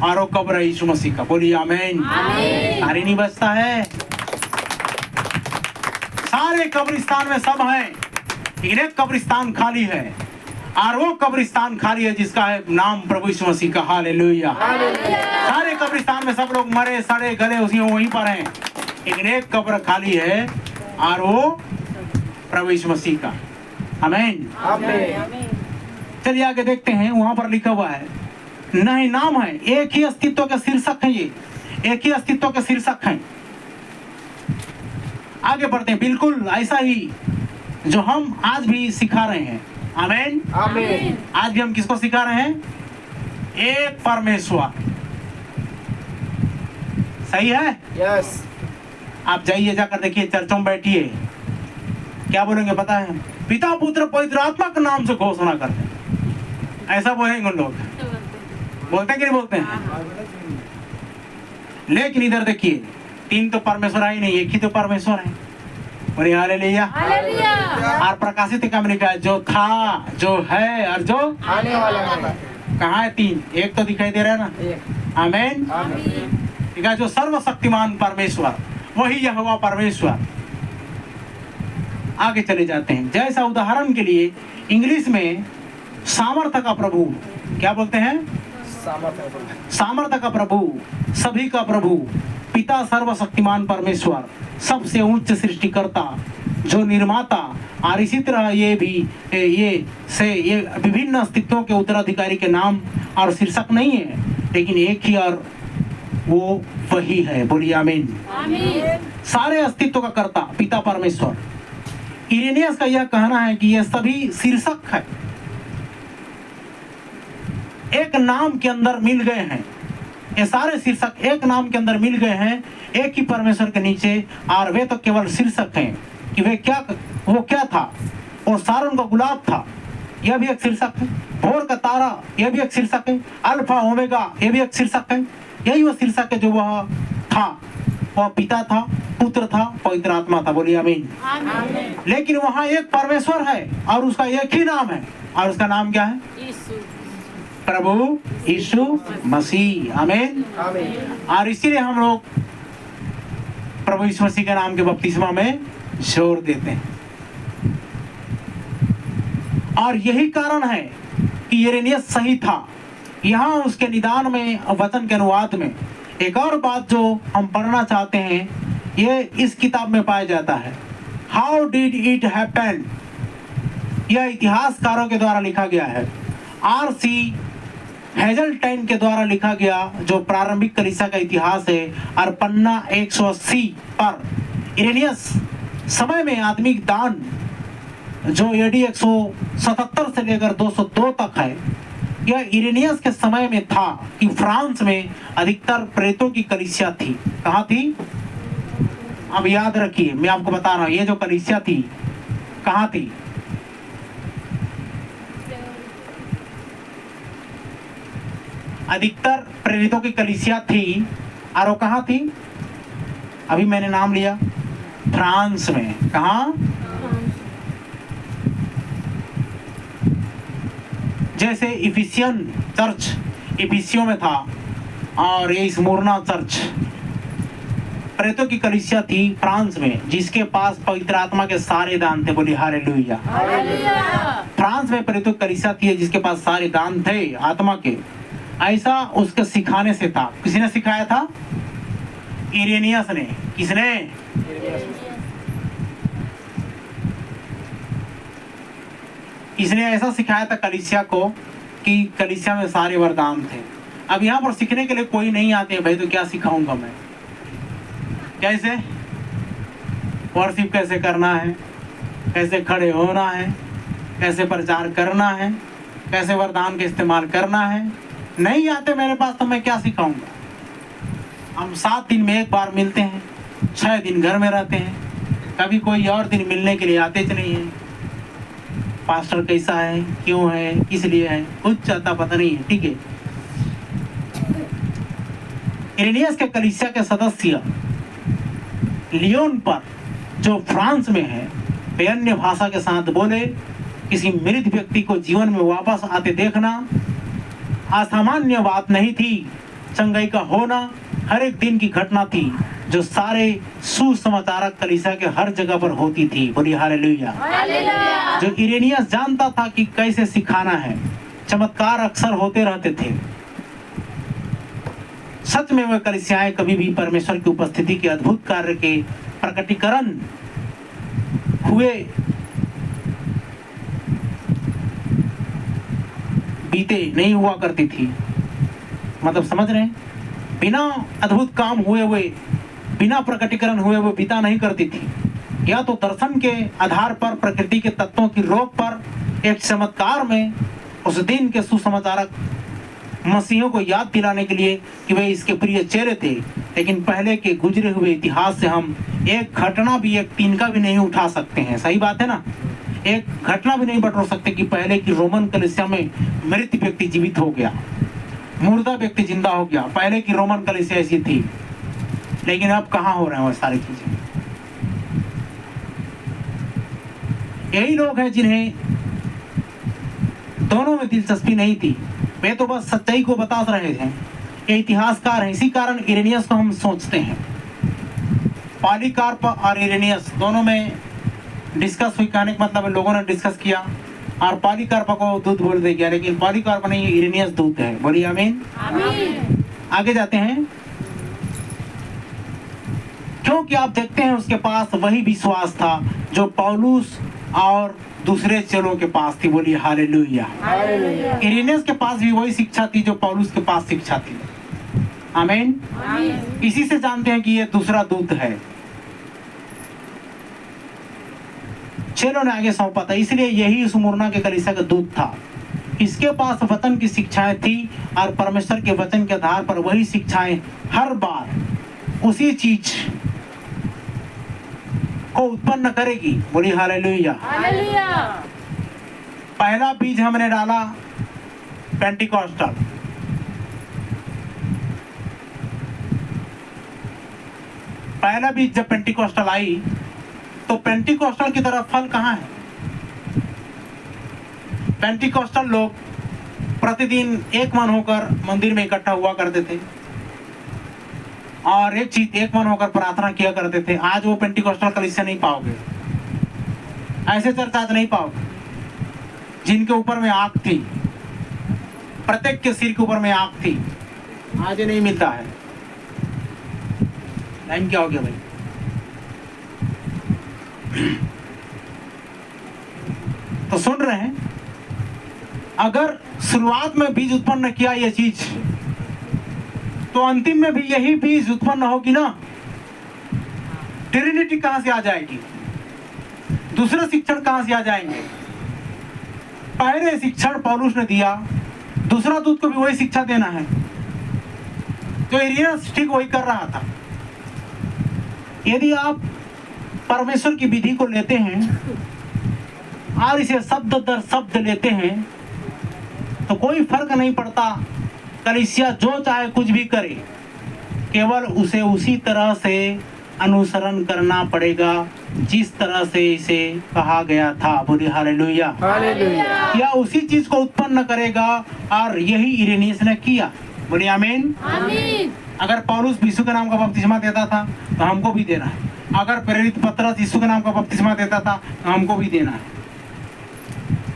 और वो कब्र है यीशु मसीह का। बोलिए आमीन। सारी नहीं बचता है, सारे कब्रिस्तान में सब हैं, लेकिन एक कब्रिस्तान खाली है, और वो कब्रिस्तान खाली है जिसका है नाम प्रभु यीशु मसीह का। हालेलुया। सारे कब्रिस्तान में सब लोग मरे सड़े गले उसी वहीं पर हैं, लेकिन एक कब्र खाली है, और वो प्रभु यीशु मसीह का। आमीन। चलिए आगे देखते हैं, वहां पर लिखा हुआ है नहीं नाम है, एक ही अस्तित्व के शीर्षक है, ये एक ही अस्तित्व के शीर्षक हैं। आगे बढ़ते हैं, बिल्कुल ऐसा ही जो हम आज भी सिखा रहे हैं। आमीन। आमीन। आज भी हम किसको सिखा रहे हैं? एक परमेश्वर। सही है? यस। आप जाइए, जाकर देखिए, चर्चों में बैठिए, क्या बोलेंगे पता है? पिता पुत्र पवित्र आत्मा के नाम से घोषणा करते हैं, ऐसा बोलेंगे उन लोग। बोलते हैं कि नहीं बोलते हैं? लेकिन इधर देखिए, तीन तो परमेश्वर है ही नहीं, एक ही तो परमेश्वर है। बोलिए हालेलुया। और प्रकाशित का में लिखा है जो था, जो है और जो आने वाला है। कहाँ है? तीन। एक तो दिखाई दे रहा है ना। आमीन। ठीक है, जो सर्वशक्तिमान परमेश्वर, वही यहोवा परमेश्वर। आगे चले जाते हैं, जैसा उदाहरण के लिए इंग्लिश में सामर्थ्य का प्रभु, क्या बोलते हैं? सामर्थ्य का प्रभु, सभी का प्रभु, पिता सर्वशक्तिमान परमेश्वर, सबसे उच्च सृष्टिकर्ता, जो निर्माता, और इसी तरह ये भी ये विभिन्न अस्तित्वों के उत्तराधिकारी के नाम और शीर्षक नहीं है, लेकिन एक ही और वो वही है। बोलिए आमीन। सारे अस्तित्व का कर्ता पिता परमेश्वर। इरेनियस का यह कहना है कि यह सभी शीर्षक है, एक नाम के अंदर मिल गए हैं। ये सारे शीर्षक एक नाम के अंदर मिल गए हैं, एक ही परमेश्वर के नीचे, और वे तो केवल शीर्षक हैं कि वो क्या था। वो सारोन का गुलाब था, यह भी एक शीर्षक है। भोर का तारा, यह भी एक शीर्षक है। अल्फा ओमेगा, यह भी एक शीर्षक है। यही वो शीर्षक है जो वह था। वह पिता था, पुत्र था, पवित्र आत्मा था। बोलिए आमीन। लेकिन वहाँ एक परमेश्वर है, और उसका एक ही नाम है, और उसका नाम क्या है? प्रभु यीशु मसीह। आमीन। और इसीलिए हम लोग प्रभु यीशु मसीह के नाम के बपतिस्मा में जोर देते हैं। और यही कारण है कि इरेनियस सही था। यहाँ उसके निदान में, वचन के अनुवाद में, एक और बात जो हम पढ़ना चाहते हैं, ये इस किताब में पाया जाता है। हाउ डिड इट हैपन, यह इतिहासकारों के द्वारा लिखा गया है। R.C. हेजल्टाइन के द्वारा लिखा गया, जो प्रारंभिक कलीसिया का इतिहास है, और पन्ना 180 पर इरेनियस समय में आत्मिक दान, जो AD 177 से लेकर 202 तक है, यह इरेनियस के समय में था कि फ्रांस में अधिकतर प्रेतों की कलीसिया थी। कहाँ थी? अब याद रखिए, मैं आपको बता रहा हूँ, ये जो कलीसिया थी कहाँ थी? अधिकतर प्रेरितों की कलीसिया थी, और वो कहाँ थी? अभी मैंने नाम लिया, फ्रांस में। कहाँ? जैसे इफिसियन चर्च इफिसियों में था, और ये स्मुरना चर्च प्रेतों की कलीसिया थी फ्रांस में, जिसके पास पवित्र आत्मा के सारे दान थे। बोली हालेलुया। फ्रांस में प्रेतों की कलीसिया थी जिसके पास सारे दान थे आत्मा के। ऐसा उसके सिखाने से था। किसने सिखाया था? इरेनियस ने। किसने? इसने ऐसा सिखाया था कलीसिया को कि कलीसिया में सारे वरदान थे। अब यहाँ पर सीखने के लिए कोई नहीं आते भाई, तो क्या सिखाऊंगा मैं? कैसे वर्शिप कैसे करना है, कैसे खड़े होना है, कैसे प्रचार करना है, कैसे वरदान का इस्तेमाल करना है, नहीं आते मेरे पास, तो मैं क्या सिखाऊंगा? हम 7 दिन में एक बार मिलते हैं, 6 दिन घर में रहते हैं, कभी कोई और दिन मिलने के लिए आते च नहीं है। पास्टर कैसा है, क्यों है, किस लिए है, कुछ आता पता नहीं है। ठीक है, इरेनियस के कलीसिया के सदस्य लियोन पर, जो फ्रांस में है, वे अन्य भाषा के साथ बोले। किसी मृत व्यक्ति को जीवन में वापस आते देखना असामान्य बात नहीं थी। चंगाई का होना हर एक दिन की घटना थी, जो सारे सुसमाचारक कलीसिया के हर जगह पर होती थी। बोलिए हालेलुया। जो इरेनियस जानता था कि कैसे सिखाना है, चमत्कार अक्सर होते रहते थे। सच में वह कलीसियाएं कभी भी परमेश्वर की उपस्थिति के अद्भुत कार्य के प्रकटीकरण हुए बीते नहीं हुआ करती थी। मतलब समझ रहे हैं, बिना अद्भुत काम हुए हुए, बिना प्रकटीकरण हुए हुए बीता नहीं करती थी। या तो दर्शन के आधार पर, प्रकृति के तत्वों की रोक पर, एक चमत्कार में उस दिन के सुसमाचारक मसीहों को याद दिलाने के लिए कि वे इसके प्रिय चेहरे थे। लेकिन पहले के गुजरे हुए इतिहास से हम एक घटना भी, एक तिनका भी नहीं उठा सकते हैं। सही बात है ना? एक घटना भी नहीं बटोर सकते कि पहले की रोमन कलीसिया में मृत व्यक्ति जीवित हो गया, मुर्दा व्यक्ति जिंदा हो गया। पहले की रोमन कलीसिया ऐसी थी, लेकिन अब कहाँ हो रहे हैं वो सारी चीजें। यही लोग हैं जिन्हें दोनों में दिलचस्पी नहीं थी, वे तो बस सच्चाई को बता रहे थे। ये इतिहासकार हैं, इसी कारण इरेनियस को हम सोचते हैं। पॉलीकार्प और इरेनियस दोनों में डिस्कस हुई। कहने का मतलब है लोगों ने डिस्कस किया और पॉलीकार्प को दूत बोल दे गया, लेकिन पॉलीकार्प नहीं, इरेनियस दूत है। बोलिए आमीन। आमीन। आगे जाते हैं, क्योंकि आप देखते हैं उसके पास वही विश्वास था जो पौलुस और दूसरे चेलों के पास थी। बोलिए हालेलुया। इरेनियस के पास भी वही शिक्षा थी जो पौलुस के पास शिक्षा थी। आमीन। इसी से जानते हैं कि ये दूसरा दूत है। चेलों ने आगे सौंपा था, इसलिए यही स्मुरना के कलीसिया का दूत था। इसके पास वचन की शिक्षाएं थी और परमेश्वर के वचन के आधार पर वही शिक्षाएं हर बार उसी चीज को उत्पन्न करेगी। बोलिए हालेलुया। पहला बीज हमने डाला पेंटिकॉस्टल, पहला बीज जब पेंटिकॉस्टल आई तो पेंटिकॉस्टल की तरफ फल कहाँ है? पेंटिकॉस्टल लोग प्रतिदिन एक मन होकर मंदिर में इकट्ठा हुआ करते थे और एक मन होकर प्रार्थना किया करते थे। आज वो पेंटिकॉस्टल कलीसिया नहीं पाओगे, ऐसे चर्च आज नहीं पाओगे जिनके ऊपर में आग थी, प्रत्येक के सिर के ऊपर में आग थी। आज ये नहीं मिलता है। लाइन क्या हो गया भाई? तो सुन रहे हैं, अगर शुरुआत में बीज उत्पन्न किया ये चीज, तो अंतिम में भी यही बीज उत्पन्न होगी ना। ट्रिनिटी कहां से आ जाएगी? दूसरे शिक्षण कहां से आ जाएंगे? पहले शिक्षण पौलुस ने दिया, दूसरा दूत को भी वही शिक्षा देना है जो इरेनियस ठीक वही कर रहा था। यदि आप परमेश्वर की विधि को लेते हैं और इसे शब्द दर शब्द लेते हैं तो कोई फर्क नहीं पड़ता कलीसिया जो चाहे कुछ भी करे, केवल उसे उसी तरह से अनुसरण करना पड़ेगा जिस तरह से इसे कहा गया था। बोलिए हालेलुया। या उसी चीज को उत्पन्न करेगा और यही इरेनियस ने किया। बोलिए आमीन। अगर पौलुस यीशु के नाम का बपतिस्मा देता था तो हमको भी देना है। अगर प्रेरित पतरस यीशु के नाम का बपतिस्मा देता था तो हमको भी देना है।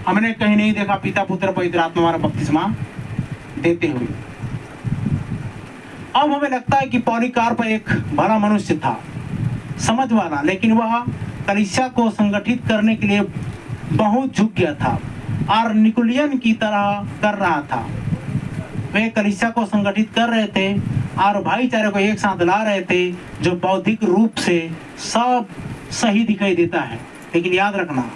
हमने कहीं नहीं देखा पिता पुत्र पवित्र आत्मा हमारा बपतिस्मा देते हुए। अब हमें लगता है कि पॉलीकार्प एक भला मनुष्य था, समझ वाला, लेकिन वह कलीसिया को संगठित करने के लिए बहुत झुक गया था और निकुलियन की तरह कर रहा था। वे कलीसिया को संगठित कर रहे थे और भाईचारे को एक साथ ला रहे थे, जो बौद्धिक रूप से सब सही दिखाई देता है। लेकिन याद रखना,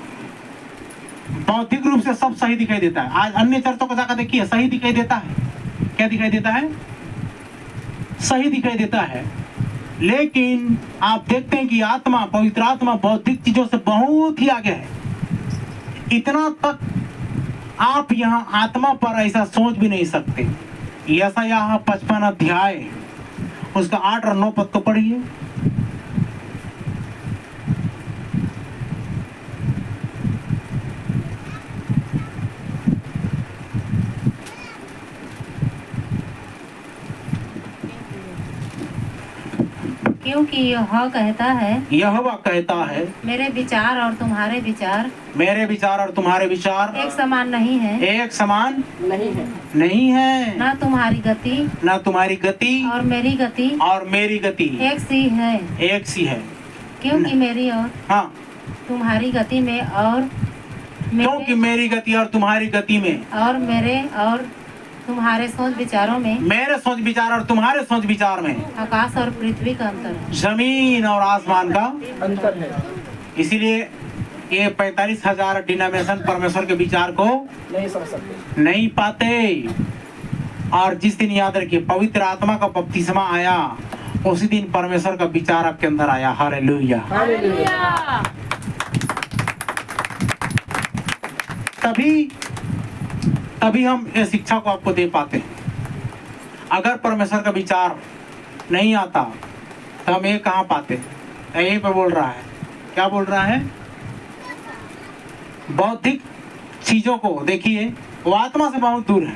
बौद्धिक रूप से सब सही दिखाई देता है। आज अन्य चर्चों को जाकर देखिए, सही दिखाई देता है। क्या दिखाई देता है? सही दिखाई देता है। लेकिन आप देखते हैं कि आत्मा, पवित्र आत्मा बौद्धिक चीजों से बहुत ही आगे है। इतना तक आप यहाँ आत्मा पर ऐसा सोच भी नहीं सकते। यशायाह 55 अध्याय उसका 8 और 9 पद को पढ़िए। क्योंकि यहोवा कहता है, यहोवा कहता है, मेरे विचार और तुम्हारे विचार, मेरे विचार और तुम्हारे विचार एक समान नहीं है, एक समान नहीं है। ना तुम्हारी गति ना तुम्हारी गति और मेरी गति और मेरी गति एक सी है। एक सी है। क्योंकि मेरी और हाँ, तुम्हारी गति में और क्योंकि मेरी गति और तुम्हारी गति में और मेरे और तुम्हारे सोच विचारों में, मेरे सोच विचार और तुम्हारे सोच विचार में आकाश और पृथ्वी का अंतर है, जमीन और आसमान का अंतर है। इसीलिए ये 45,000 डिनोमिनेशन परमेश्वर के विचार को नहीं समझ सकते, नहीं पाते। और जिस दिन याद रखिए पवित्र आत्मा का बपतिस्मा आया, उसी दिन परमेश्वर का विचार आपके अंदर आया। हालेलुया। तभी हम ये शिक्षा को आपको दे पाते हैं। अगर परमेश्वर का विचार नहीं आता तो हम ये कहाँ पाते? यहीं पे बोल रहा है, क्या बोल रहा है? बौद्धिक चीजों को देखिए, वो आत्मा से बहुत दूर है।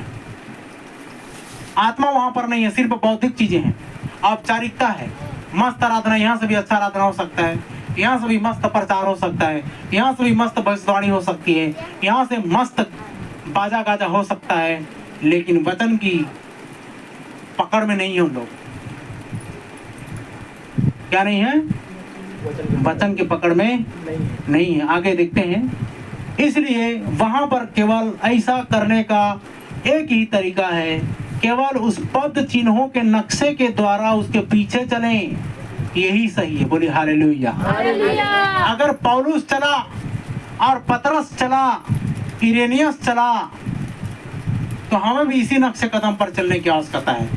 आत्मा वहां पर नहीं है, सिर्फ बौद्धिक चीजें हैं। औपचारिकता है, मस्त आराधना, यहाँ से भी अच्छा आराधना हो सकता है, यहाँ से भी मस्त प्रचार हो सकता है, यहाँ से भी मस्त भविष्यवाणी हो सकती है, यहाँ से मस्त बाजा गाजा हो सकता है, लेकिन वचन की पकड़ में नहीं है हम लोग। क्या नहीं है? वचन की पकड़ में नहीं है। आगे देखते हैं। इसलिए वहां पर केवल ऐसा करने का एक ही तरीका है, केवल उस पद चिन्हों के नक्शे के द्वारा उसके पीछे चलें, यही सही है। बोलिए हालेलुया। अगर पौलुस चला और पतरस चला, इरेनियस चला, तो हमें भी इसी नक्शे कदम पर चलने की आवश्यकता है।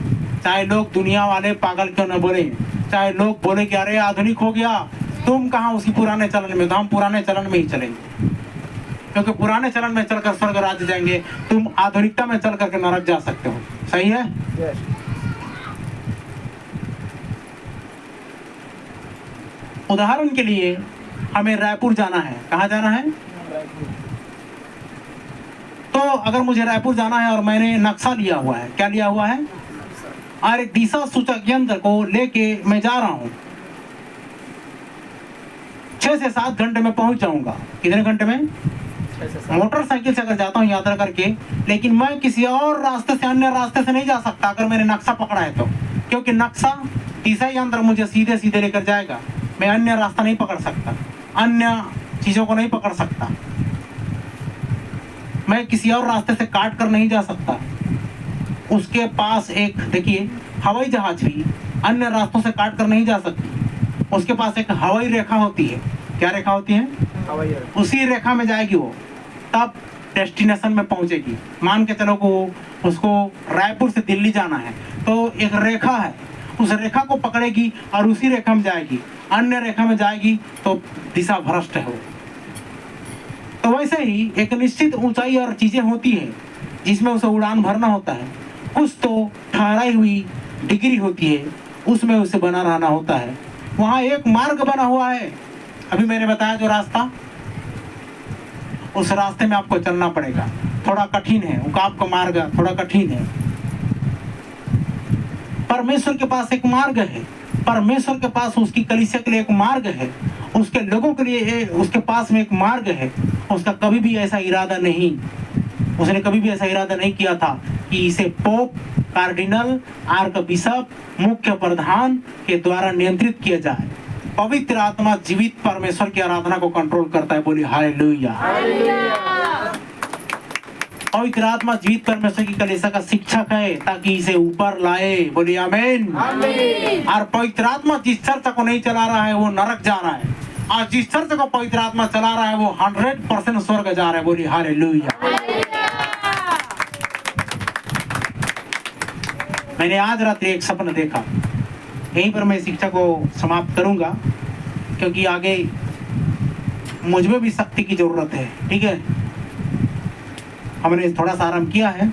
चाहे लोग दुनिया वाले पागल क्यों न बोले, चाहे लोग बोले कि अरे आधुनिक हो गया, तुम कहाँ उसी पुराने चलन में, तो हम पुराने चलन में ही चलेंगे, क्योंकि पुराने चलन में चलकर स्वर्ग राज्य जाएंगे, तुम आधुनिकता में चल करके नरक जा सकते हो। सही है? उदाहरण के लिए हमें रायपुर जाना है। कहाँ जाना है? तो अगर मुझे रायपुर जाना है और मैंने नक्शा लिया हुआ है, क्या लिया हुआ है, और एक दिशा सूचक यंत्र को लेके मैं जा रहा हूं, 6 से 7 घंटे में पहुंच जाऊंगा। कितने घंटे में? मोटरसाइकिल से अगर जाता हूं यात्रा करके, लेकिन मैं किसी और रास्ते से, अन्य रास्ते से नहीं जा सकता अगर मैंने नक्शा पकड़ा है तो, क्योंकि नक्शा दिशा यंत्र मुझे सीधे सीधे लेकर जाएगा। मैं अन्य रास्ता नहीं पकड़ सकता, अन्य चीजों को नहीं पकड़ सकता, मैं किसी और रास्ते से काट कर नहीं जा सकता। उसके पास एक, देखिए हवाई जहाज भी अन्य रास्तों से काट कर नहीं जा सकती, उसके पास एक हवाई रेखा होती है। क्या रेखा होती है? हवाई रेखा। उसी रेखा में जाएगी वो, तब डेस्टिनेशन में पहुंचेगी। मान के चलो को उसको रायपुर से दिल्ली जाना है, तो एक रेखा है, उस रेखा को पकड़ेगी और उसी रेखा में जाएगी। अन्य रेखा में जाएगी तो दिशा भ्रष्ट है वो। तो वैसे ही एक निश्चित ऊंचाई और चीजें होती है जिसमें उसे उड़ान भरना होता है, कुछ तो ठहराई हुई डिग्री होती है, उसमें उसे बना रहना होता है। वहाँ एक मार्ग बना हुआ है, अभी मैंने बताया जो रास्ता, उस रास्ते में आपको चलना पड़ेगा। थोड़ा कठिन है, उनका आपका मार्ग थोड़ा कठिन है। परमेश्वर के पास एक मार्ग है, परमेश्वर के पास उसकी कलीसिया के लिए एक मार्ग है, उसके लोगों के लिए उसके पास में एक मार्ग है। उसका कभी भी ऐसा इरादा नहीं, उसने कभी भी ऐसा इरादा नहीं किया था कि इसे पोप, कार्डिनल, आर्क बिशप, मुख्य प्रधान के द्वारा नियंत्रित किया जाए। पवित्र आत्मा जीवित परमेश्वर की आराधना को कंट्रोल करता है। बोलिए हालेलुया। पवित्र आत्मा जीवित परमेश्वर की कलीसिया का शिक्षक है ताकि इसे ऊपर लाए। बोलिए आमीन। और पवित्र आत्मा जिस चर्च को नहीं चला रहा है वो नरक जा रहा है, और जिस चर्च को पवित्र आत्मा चला रहा है वो 100% स्वर्ग जा रहा है। बोलिए हालेलुया। मैंने आज रात्रि एक सपना देखा, यहीं पर मैं शिक्षा को समाप्त करूंगा क्योंकि आगे मुझमें भी शक्ति की जरूरत है। ठीक है, हमने थोड़ा सा आराम किया है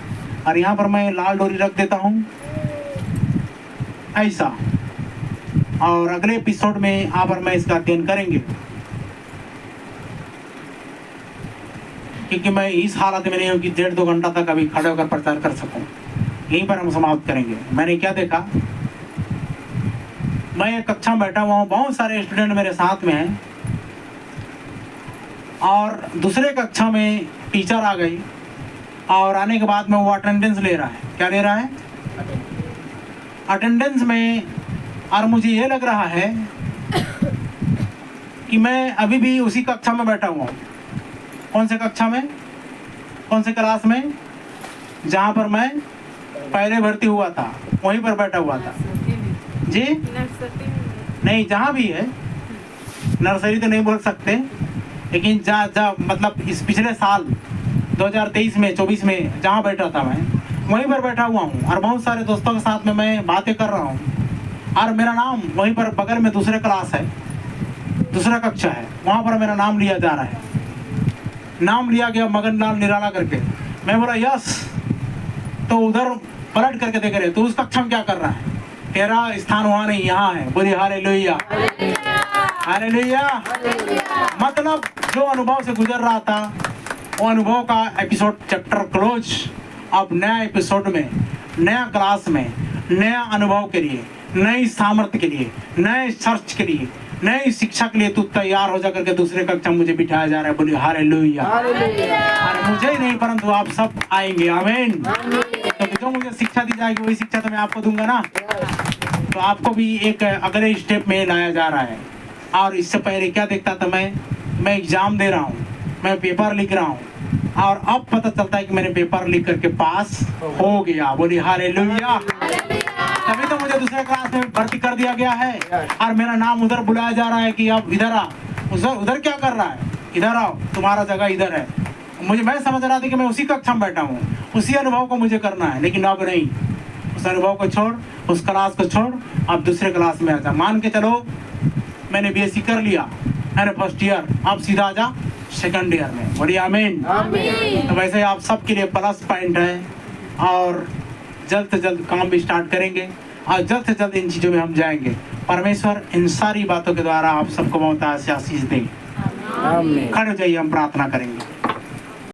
और यहाँ पर मैं लाल डोरी रख देता हूँ ऐसा। और अगले एपिसोड में आप और मैं इसका अध्ययन करेंगे, क्योंकि मैं इस हालत में नहीं हूँ कि 1.5-2 घंटा तक अभी खड़े होकर प्रचार कर सकूं। यहीं पर हम समाप्त करेंगे। मैंने क्या देखा, मैं एक कक्षा में बैठा हुआ हूँ, बहुत सारे स्टूडेंट मेरे साथ में हैं, और दूसरे कक्षा में टीचर आ गई और आने के बाद में वो अटेंडेंस ले रहा है। क्या ले रहा है? अटेंडेंस में। और मुझे ये लग रहा है कि मैं अभी भी उसी कक्षा में बैठा हुआ हूँ। कौन से कक्षा में, कौन से क्लास में? जहाँ पर मैं पहले भर्ती हुआ था, वहीं पर बैठा हुआ था जी। नहीं, जहाँ भी है, नर्सरी तो नहीं बोल सकते, लेकिन जहाँ मतलब इस पिछले साल 2023 में 24 में जहाँ बैठा था मैं, वहीं पर बैठा हुआ हूँ। और बहुत सारे दोस्तों के साथ में मैं बातें कर रहा हूँ, और मेरा नाम वहीं पर बगल में दूसरे क्लास है, दूसरा कक्षा है, वहाँ पर मेरा नाम लिया जा रहा है। नाम लिया गया मगन लाल निराला करके। मैं बोला यस, तो उधर पलट करके देख रहे, तो उस कक्षा में क्या कर रहा है? तेरा स्थान वहाँ नहीं, यहाँ है। बोलिए हालेलुया, हालेलुया। मतलब जो अनुभव से गुजर रहा था, वो अनुभव का एपिसोड चैप्टर क्लोज। अब नया एपिसोड में, नया क्लास में, नया अनुभव के लिए, नई सामर्थ्य के लिए, नए सर्च के लिए, नई शिक्षा के लिए तू तैयार हो जा करके दूसरे कक्षा मुझे बिठाया जा रहा है। बोलिए हालेलुया। और मुझे ही नहीं परंतु आप सब आएंगे। आमीन। तो जो मुझे शिक्षा दी जाएगी वही शिक्षा तो मैं आपको दूंगा ना। तो आपको भी एक अगले स्टेप में लाया जा रहा है। और इससे पहले क्या देखता था मैं एग्जाम दे रहा हूँ, मैं पेपर लिख रहा हूँ, और अब पता चलता है कि मैंने पेपर लिख करके पास हो गया। बोलिए हालेलुया। तभी तो मुझे दूसरे क्लास में भर्ती कर दिया गया है, और मेरा नाम उधर बुलाया जा रहा है कि आप इधर आ। उधर क्या कर रहा है? इधर आओ, तुम्हारा जगह इधर है। मैं समझ रहा था कि मैं उसी कक्षा में बैठा हूँ, उसी अनुभव को मुझे करना है, लेकिन अब नहीं। उस अनुभव को छोड़, उस क्लास को छोड़, अब दूसरे क्लास में आ जा। मान के चलो मैंने बीएससी कर लिया, मैंने फर्स्ट ईयर, अब सीधा आ जा सेकंड ईयर में। बोलिए आमीन। तो वैसे आप सबके लिए प्लस पॉइंट है, और जल्द से जल्द काम भी स्टार्ट करेंगे, और जल्द से जल्द इन चीज़ों में हम जाएंगे। परमेश्वर इन सारी बातों के द्वारा आप सबको बहुत आशीष दें। खड़े हो जाइए, हम प्रार्थना करेंगे।